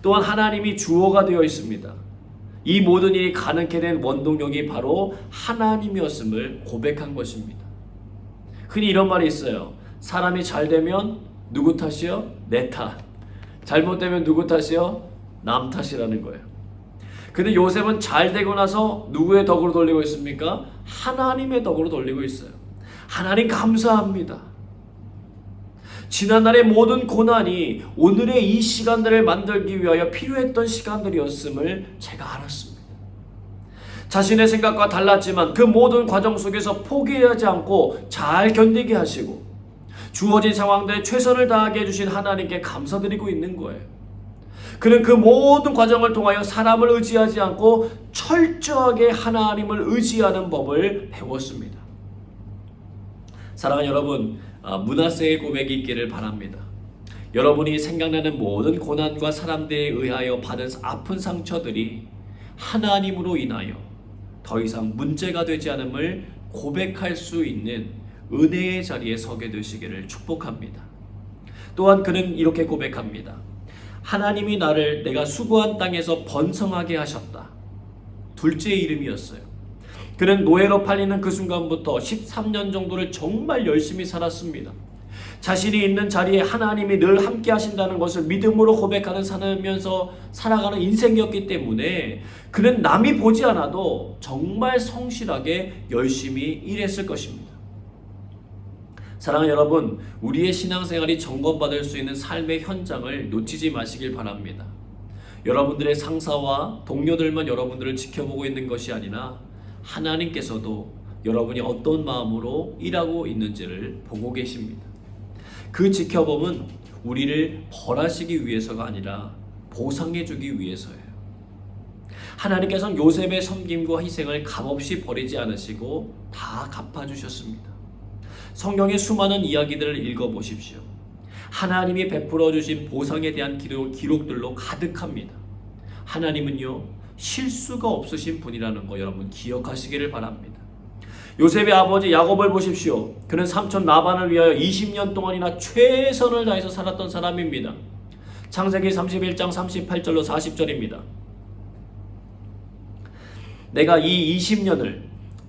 또한 하나님이 주어가 되어 있습니다. 이 모든 일이 가능케 된 원동력이 바로 하나님이었음을 고백한 것입니다. 흔히 이런 말이 있어요. 사람이 잘 되면 누구 탓이요? 내 탓. 잘못되면 누구 탓이요? 남 탓이라는 거예요. 근데 요셉은 잘 되고 나서 누구의 덕으로 돌리고 있습니까? 하나님의 덕으로 돌리고 있어요. 하나님 감사합니다. 지난날의 모든 고난이 오늘의 이 시간들을 만들기 위하여 필요했던 시간들이었음을 제가 알았습니다. 자신의 생각과 달랐지만 그 모든 과정 속에서 포기하지 않고 잘 견디게 하시고 주어진 상황들에 최선을 다하게 해주신 하나님께 감사드리고 있는 거예요. 그는 그 모든 과정을 통하여 사람을 의지하지 않고 철저하게 하나님을 의지하는 법을 배웠습니다. 사랑하는 여러분, 므낫세의 고백이 있기를 바랍니다. 여러분이 생각나는 모든 고난과 사람들에 의하여 받은 아픈 상처들이 하나님으로 인하여 더 이상 문제가 되지 않음을 고백할 수 있는 은혜의 자리에 서게 되시기를 축복합니다. 또한 그는 이렇게 고백합니다. 하나님이 나를 내가 수고한 땅에서 번성하게 하셨다. 둘째 이름이었어요. 그는 노예로 팔리는 그 순간부터 13년 정도를 정말 열심히 살았습니다. 자신이 있는 자리에 하나님이 늘 함께 하신다는 것을 믿음으로 고백하는 살면서 살아가는 인생이었기 때문에 그는 남이 보지 않아도 정말 성실하게 열심히 일했을 것입니다. 사랑하는 여러분, 우리의 신앙생활이 점검받을 수 있는 삶의 현장을 놓치지 마시길 바랍니다. 여러분들의 상사와 동료들만 여러분들을 지켜보고 있는 것이 아니라 하나님께서도 여러분이 어떤 마음으로 일하고 있는지를 보고 계십니다. 그 지켜봄은 우리를 벌하시기 위해서가 아니라 보상해주기 위해서예요. 하나님께서는 요셉의 섬김과 희생을 값없이 버리지 않으시고 다 갚아주셨습니다. 성경의 수많은 이야기들을 읽어보십시오. 하나님이 베풀어 주신 보상에 대한 기록들로 가득합니다. 하나님은요, 실수가 없으신 분이라는 거 여러분 기억하시기를 바랍니다. 요셉의 아버지 야곱을 보십시오. 그는 삼촌 라반을 위하여 20년 동안이나 최선을 다해서 살았던 사람입니다. 창세기 31장 38절로 40절입니다. 내가 이 20년을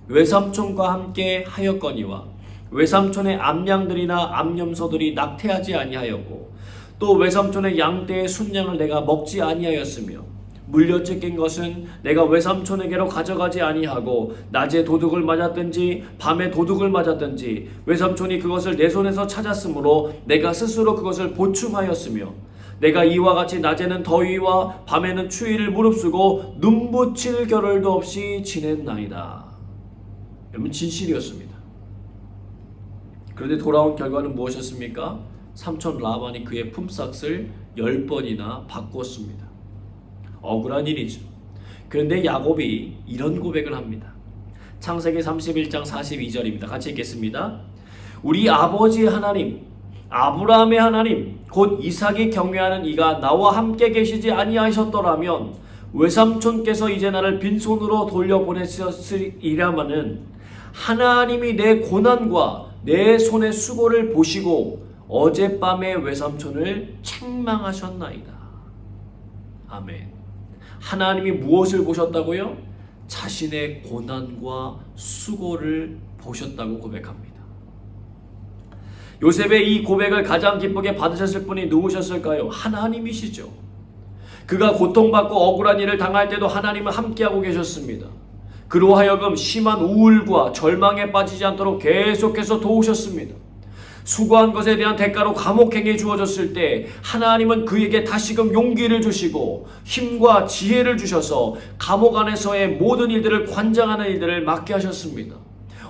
외삼촌과 함께 하였거니와 외삼촌의 암양들이나 암염소들이 낙태하지 아니하였고 또 외삼촌의 양떼의 순양을 내가 먹지 아니하였으며 물려찢긴 것은 내가 외삼촌에게로 가져가지 아니하고 낮에 도둑을 맞았든지 밤에 도둑을 맞았든지 외삼촌이 그것을 내 손에서 찾았으므로 내가 스스로 그것을 보충하였으며 내가 이와 같이 낮에는 더위와 밤에는 추위를 무릅쓰고 눈붙일 겨를도 없이 지냈나이다. 여러분 진실이었습니다. 그런데 돌아온 결과는 무엇이었습니까? 삼촌 라반이 그의 품삯을 10번이나 바꾸었습니다. 억울한 일이죠. 그런데 야곱이 이런 고백을 합니다. 창세기 31장 42절입니다. 같이 읽겠습니다. 우리 아버지의 하나님, 아브라함의 하나님, 곧 이삭이 경외하는 이가 나와 함께 계시지 아니하셨더라면 외삼촌께서 이제 나를 빈손으로 돌려보냈으리라마는 하나님이 내 고난과 내 손의 수고를 보시고 어젯밤에 외삼촌을 책망하셨나이다. 아멘. 하나님이 무엇을 보셨다고요? 자신의 고난과 수고를 보셨다고 고백합니다. 요셉의 이 고백을 가장 기쁘게 받으셨을 분이 누구셨을까요? 하나님이시죠. 그가 고통받고 억울한 일을 당할 때도 하나님은 함께하고 계셨습니다. 그로 하여금 심한 우울과 절망에 빠지지 않도록 계속해서 도우셨습니다. 수고한 것에 대한 대가로 감옥행이 주어졌을 때 하나님은 그에게 다시금 용기를 주시고 힘과 지혜를 주셔서 감옥 안에서의 모든 일들을 관장하는 일들을 맡게 하셨습니다.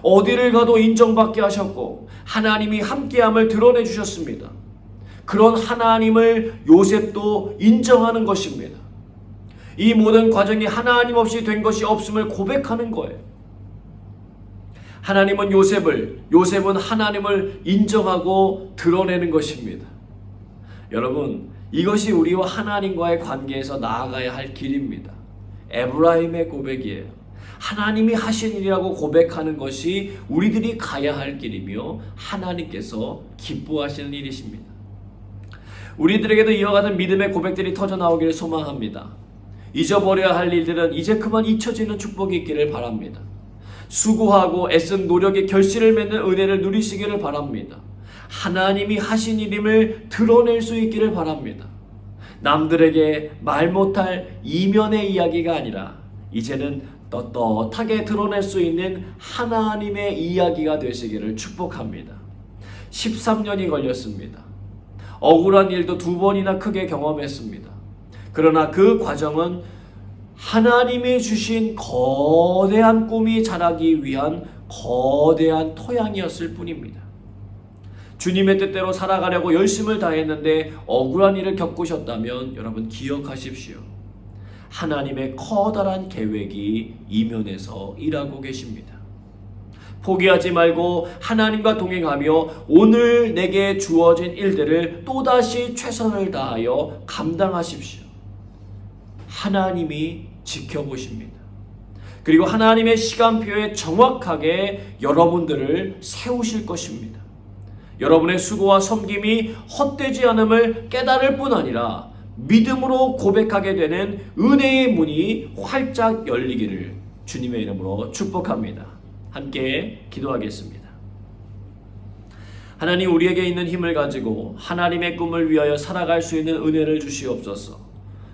어디를 가도 인정받게 하셨고 하나님이 함께함을 드러내 주셨습니다. 그런 하나님을 요셉도 인정하는 것입니다. 이 모든 과정이 하나님 없이 된 것이 없음을 고백하는 거예요. 하나님은 요셉은 하나님을 인정하고 드러내는 것입니다. 여러분, 이것이 우리와 하나님과의 관계에서 나아가야 할 길입니다. 에브라임의 고백이에요. 하나님이 하신 일이라고 고백하는 것이 우리들이 가야 할 길이며 하나님께서 기뻐하시는 일이십니다. 우리들에게도 이와 같은 믿음의 고백들이 터져나오기를 소망합니다. 잊어버려야 할 일들은 이제 그만 잊혀지는 축복이 있기를 바랍니다. 수고하고 애쓴 노력의 결실을 맺는 은혜를 누리시기를 바랍니다. 하나님이 하신 일임을 드러낼 수 있기를 바랍니다. 남들에게 말 못할 이면의 이야기가 아니라 이제는 떳떳하게 드러낼 수 있는 하나님의 이야기가 되시기를 축복합니다. 13년이 걸렸습니다. 억울한 일도 2번이나 크게 경험했습니다. 그러나 그 과정은 하나님이 주신 거대한 꿈이 자라기 위한 거대한 토양이었을 뿐입니다. 주님의 뜻대로 살아가려고 열심을 다했는데 억울한 일을 겪으셨다면 여러분 기억하십시오. 하나님의 커다란 계획이 이면에서 일하고 계십니다. 포기하지 말고 하나님과 동행하며 오늘 내게 주어진 일들을 또다시 최선을 다하여 감당하십시오. 하나님이 지켜보십니다. 그리고 하나님의 시간표에 정확하게 여러분들을 세우실 것입니다. 여러분의 수고와 섬김이 헛되지 않음을 깨달을 뿐 아니라 믿음으로 고백하게 되는 은혜의 문이 활짝 열리기를 주님의 이름으로 축복합니다. 함께 기도하겠습니다. 하나님, 우리에게 있는 힘을 가지고 하나님의 꿈을 위하여 살아갈 수 있는 은혜를 주시옵소서.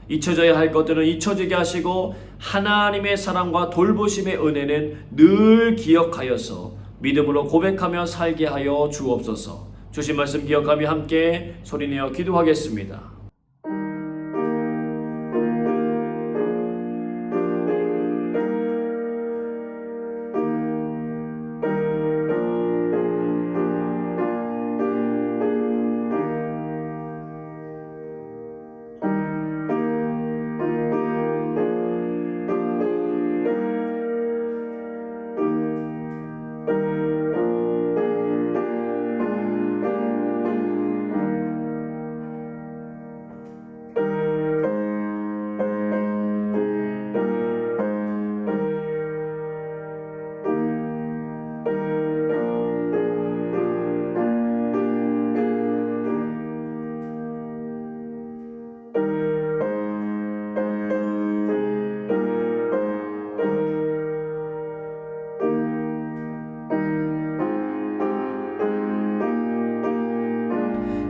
잊혀져야 할 것들은 잊혀지게 하시고 하나님의 사랑과 돌보심의 은혜는 늘 기억하여서 믿음으로 고백하며 살게 하여 주옵소서. 주신 말씀 기억하며 함께 소리내어 기도하겠습니다.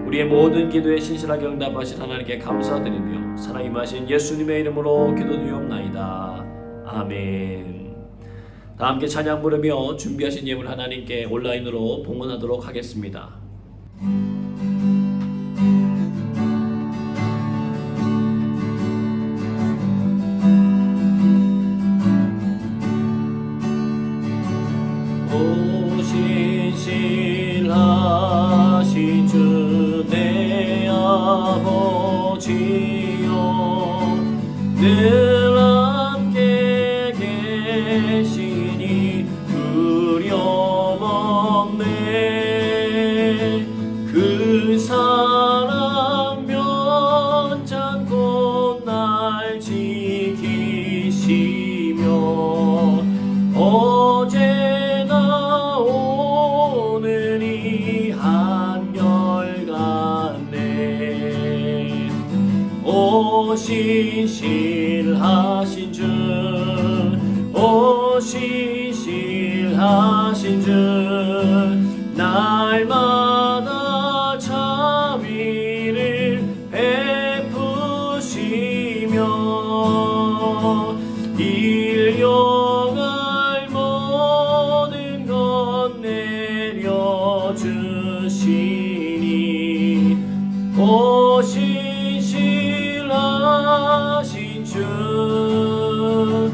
우리의 모든 기도에 신실하게 응답하신 하나님께 감사드리며 사랑 임하신 예수님의 이름으로 기도드리옵나이다. 아멘. 다 함께 찬양 부르며 준비하신 예물 하나님께 온라인으로 봉헌하도록 하겠습니다. 신실하신 주 내 아버지여, 늘 함께 계시니 두려움없네. 그 사랑 면장고 날 지키시며 어제나 오늘이 한결같네. 오 신실하신 주, 오 신실하신 주, 날마다 자비를 베푸시며 일용할 모든 것 내려주시니 오 신실하신 주,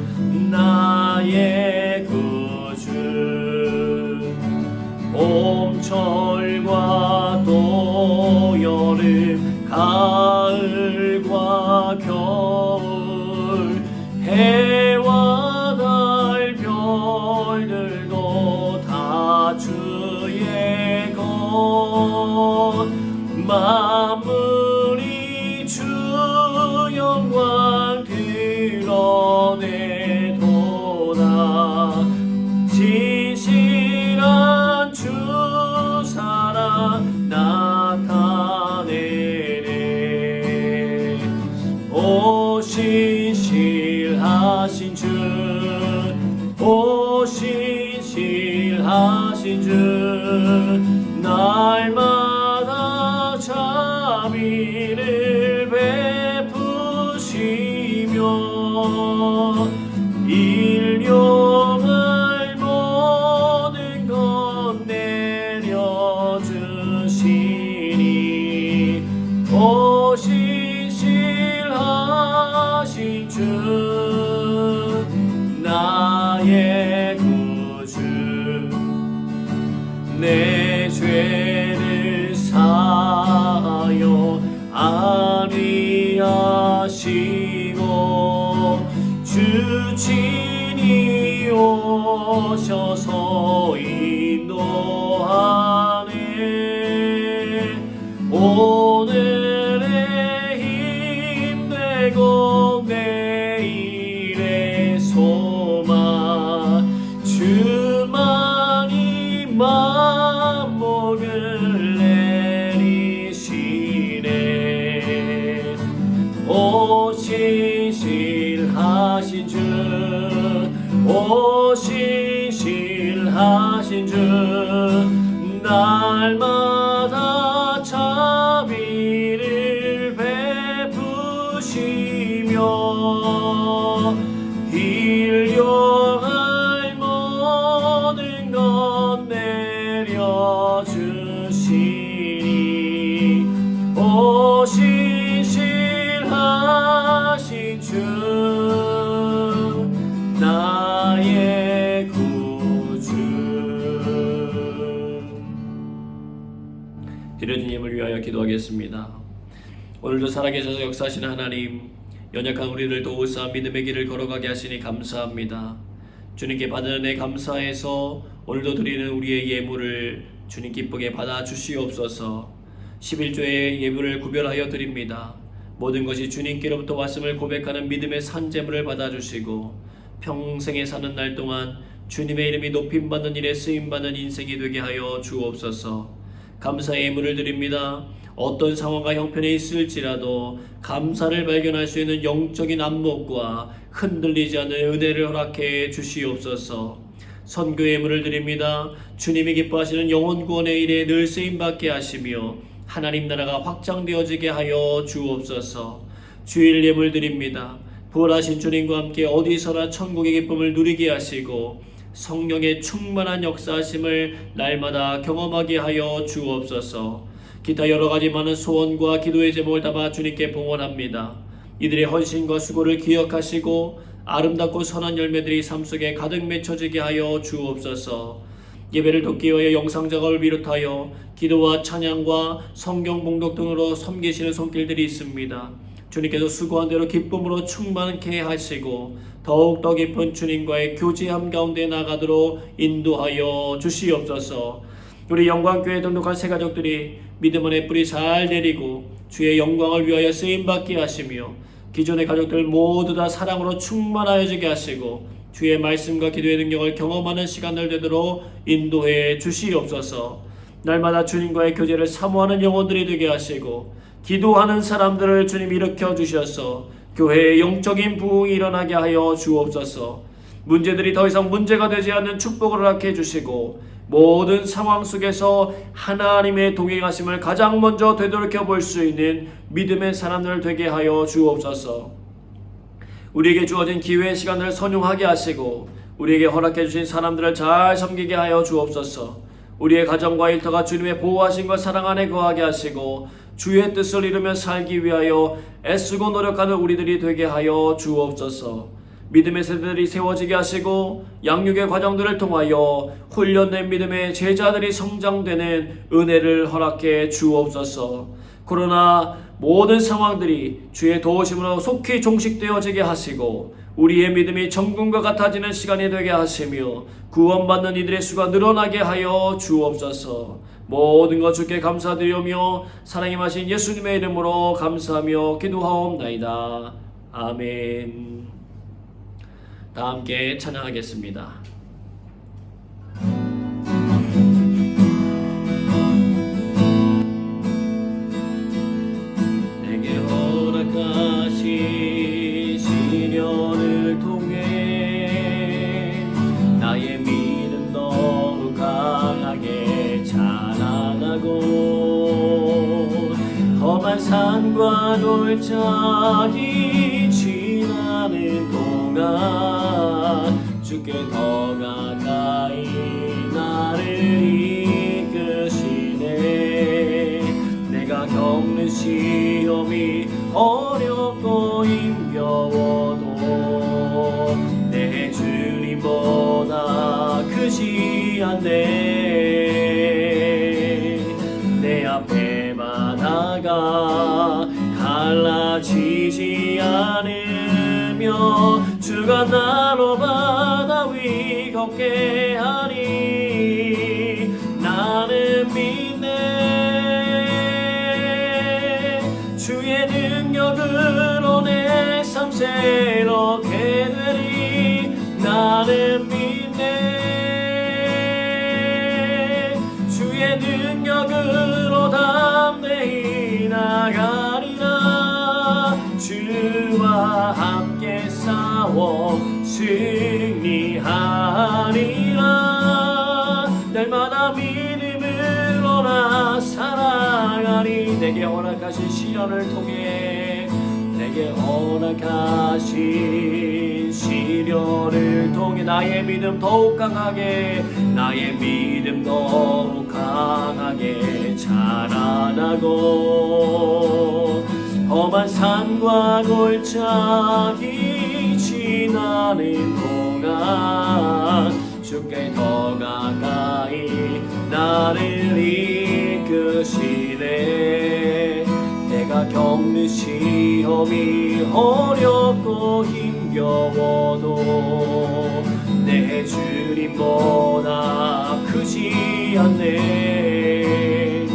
나의 구주. 봄철과 또 여름, 가을과 겨울, 해와 달 별들도 다 주의 것. 만물이 주 영광 드러내도다. 진실한 주 사랑 나타내네. 오 신실하신 주, 오 신실하신 주, 날마다 일용할 모든 것 내려주시니 오시실하신 주 나의 구주 내 죄를 사하여 안위하시고 주 친히 오셔서 인도하네 오늘의 힘되고 내일의 소망 주만이 만복을 내리시네 오시실하신 주 오시실하신 주 날마다 자비를 베푸시며 일용할 모든 것 내려주시니 오시실하신 주 나의 구주 드려진 예물 위하여 기도하겠습니다. 오늘도 살아계셔서 역사하시는 하나님 연약한 우리를 도우사 믿음의 길을 걸어가게 하시니 감사합니다. 주님께 받은 은혜 감사해서 오늘도 드리는 우리의 예물을 주님 기쁘게 받아 주시옵소서. 11조의 예물을 구별하여 드립니다. 모든 것이 주님께로부터 왔음을 고백하는 믿음의 산제물을 받아주시고 평생에 사는 날 동안 주님의 이름이 높임받는 일에 쓰임받는 인생이 되게 하여 주옵소서. 감사의 예물을 드립니다. 어떤 상황과 형편에 있을지라도 감사를 발견할 수 있는 영적인 안목과 흔들리지 않는 은혜를 허락해 주시옵소서. 선교의 예물을 드립니다. 주님이 기뻐하시는 영혼 구원의 일에 늘 쓰임받게 하시며 하나님 나라가 확장되어지게 하여 주옵소서. 주일 예물 드립니다. 부활하신 주님과 함께 어디서나 천국의 기쁨을 누리게 하시고 성령의 충만한 역사하심을 날마다 경험하게 하여 주옵소서. 기타 여러가지 많은 소원과 기도의 제목을 담아 주님께 봉헌합니다. 이들의 헌신과 수고를 기억하시고 아름답고 선한 열매들이 삶 속에 가득 맺혀지게 하여 주옵소서. 예배를 돕기 위하여 영상 작업을 비롯하여 기도와 찬양과 성경 봉독 등으로 섬기시는 손길들이 있습니다. 주님께서 수고한 대로 기쁨으로 충만케 하시고 더욱더 깊은 주님과의 교제함 가운데 나가도록 인도하여 주시옵소서. 우리 영광교회 등록한 새 가족들이 믿음 안에 뿌리 잘 내리고 주의 영광을 위하여 쓰임받게 하시며 기존의 가족들 모두 다 사랑으로 충만하여지게 하시고 주의 말씀과 기도의 능력을 경험하는 시간들 되도록 인도해 주시옵소서. 날마다 주님과의 교제를 사모하는 영혼들이 되게 하시고 기도하는 사람들을 주님 일으켜 주셔서 교회의 영적인 부흥이 일어나게 하여 주옵소서. 문제들이 더 이상 문제가 되지 않는 축복을 허락해 주시고 모든 상황 속에서 하나님의 동행하심을 가장 먼저 되돌이켜 볼 수 있는 믿음의 사람들 되게 하여 주옵소서. 우리에게 주어진 기회의 시간을 선용하게 하시고 우리에게 허락해 주신 사람들을 잘 섬기게 하여 주옵소서. 우리의 가정과 일터가 주님의 보호하심과 사랑 안에 거하게 하시고 주의 뜻을 이루며 살기 위하여 애쓰고 노력하는 우리들이 되게 하여 주옵소서. 믿음의 세대들이 세워지게 하시고 양육의 과정들을 통하여 훈련된 믿음의 제자들이 성장되는 은혜를 허락해 주옵소서. 그러나 모든 상황들이 주의 도우심으로 속히 종식되어지게 하시고 우리의 믿음이 정금과 같아지는 시간이 되게 하시며 구원받는 이들의 수가 늘어나게 하여 주옵소서. 모든 것 주께 감사드리며 사랑이 마신 예수님의 이름으로 감사하며 기도하옵나이다. 아멘. 다 함께 찬양하겠습니다. 내게 허락하신 시련을 통해 나의 믿음 더욱 강하게 자라나고 험한 산과 골짜기 지나 주께 더 가까이 나를 이끄시네. 내가 겪는 시험이 어렵고 힘겨워도 내 주님보다 크지 않네. 내 앞에 바다가 갈라지지 않으며 주가 나로 바다 위 걷게 하니 나는 믿네. 주의 능력으로 내 삶 새롭게 되리. 나는 믿네. 주의 능력으로 담대히 나가리라. 주와 함께 싸워 승리하리라. 날마다 믿음으로 나 살아가리. 내게 허락하신 시련을 통해 내게 허락하신 시련을 통해 나의 믿음 더욱 강하게 나의 믿음 더욱 강하게 자라나고 험한 산과 골짜기 지나는 동안 주께 더 가까이 나를 이끄시네. 내가 겪는 시험이 어렵고 힘겨워도 내 주님보다 크지 않네.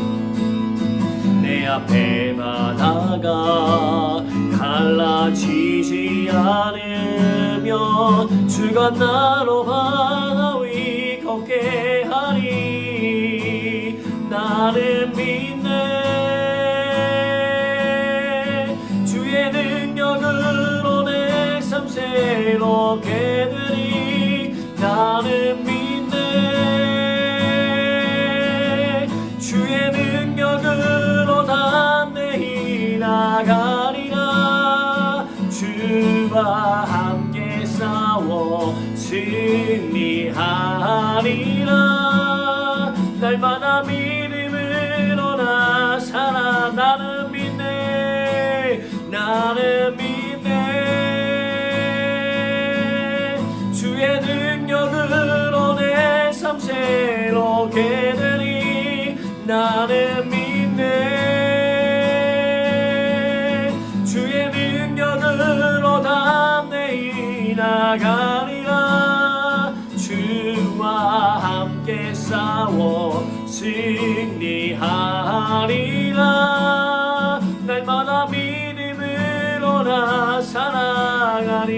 내 앞에 바다가 갈라지지 않으며 주가 나로 바다 위 걷게 하리. 나는 믿네. 주의 능력으로 내 삶 새롭게 되리. 나는 믿네. 주의 능력으로 담대히 나가리라. 주와 함께 싸워 승리하리라. 날마다 믿음으로 나 살아. 나는 믿네. 나는 믿네. 주의 능력으로 내 삶 새롭게 되리. 나는 믿네. 주의 능력으로 담대히 나가리라. 주와 함께 싸워 승리하리라. 날마다 믿음으로 나 살아가리.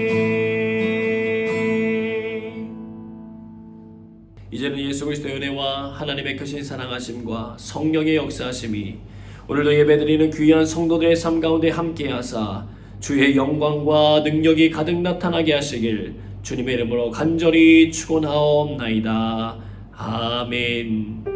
이제는 예수 그리스도의 은혜와 하나님의 크신 사랑하심과 성령의 역사하심이 오늘도 예배드리는 귀한 성도들의 삶 가운데 함께하사 주의 영광과 능력이 가득 나타나게 하시길 주님의 이름으로 간절히 축원하옵나이다. 아멘.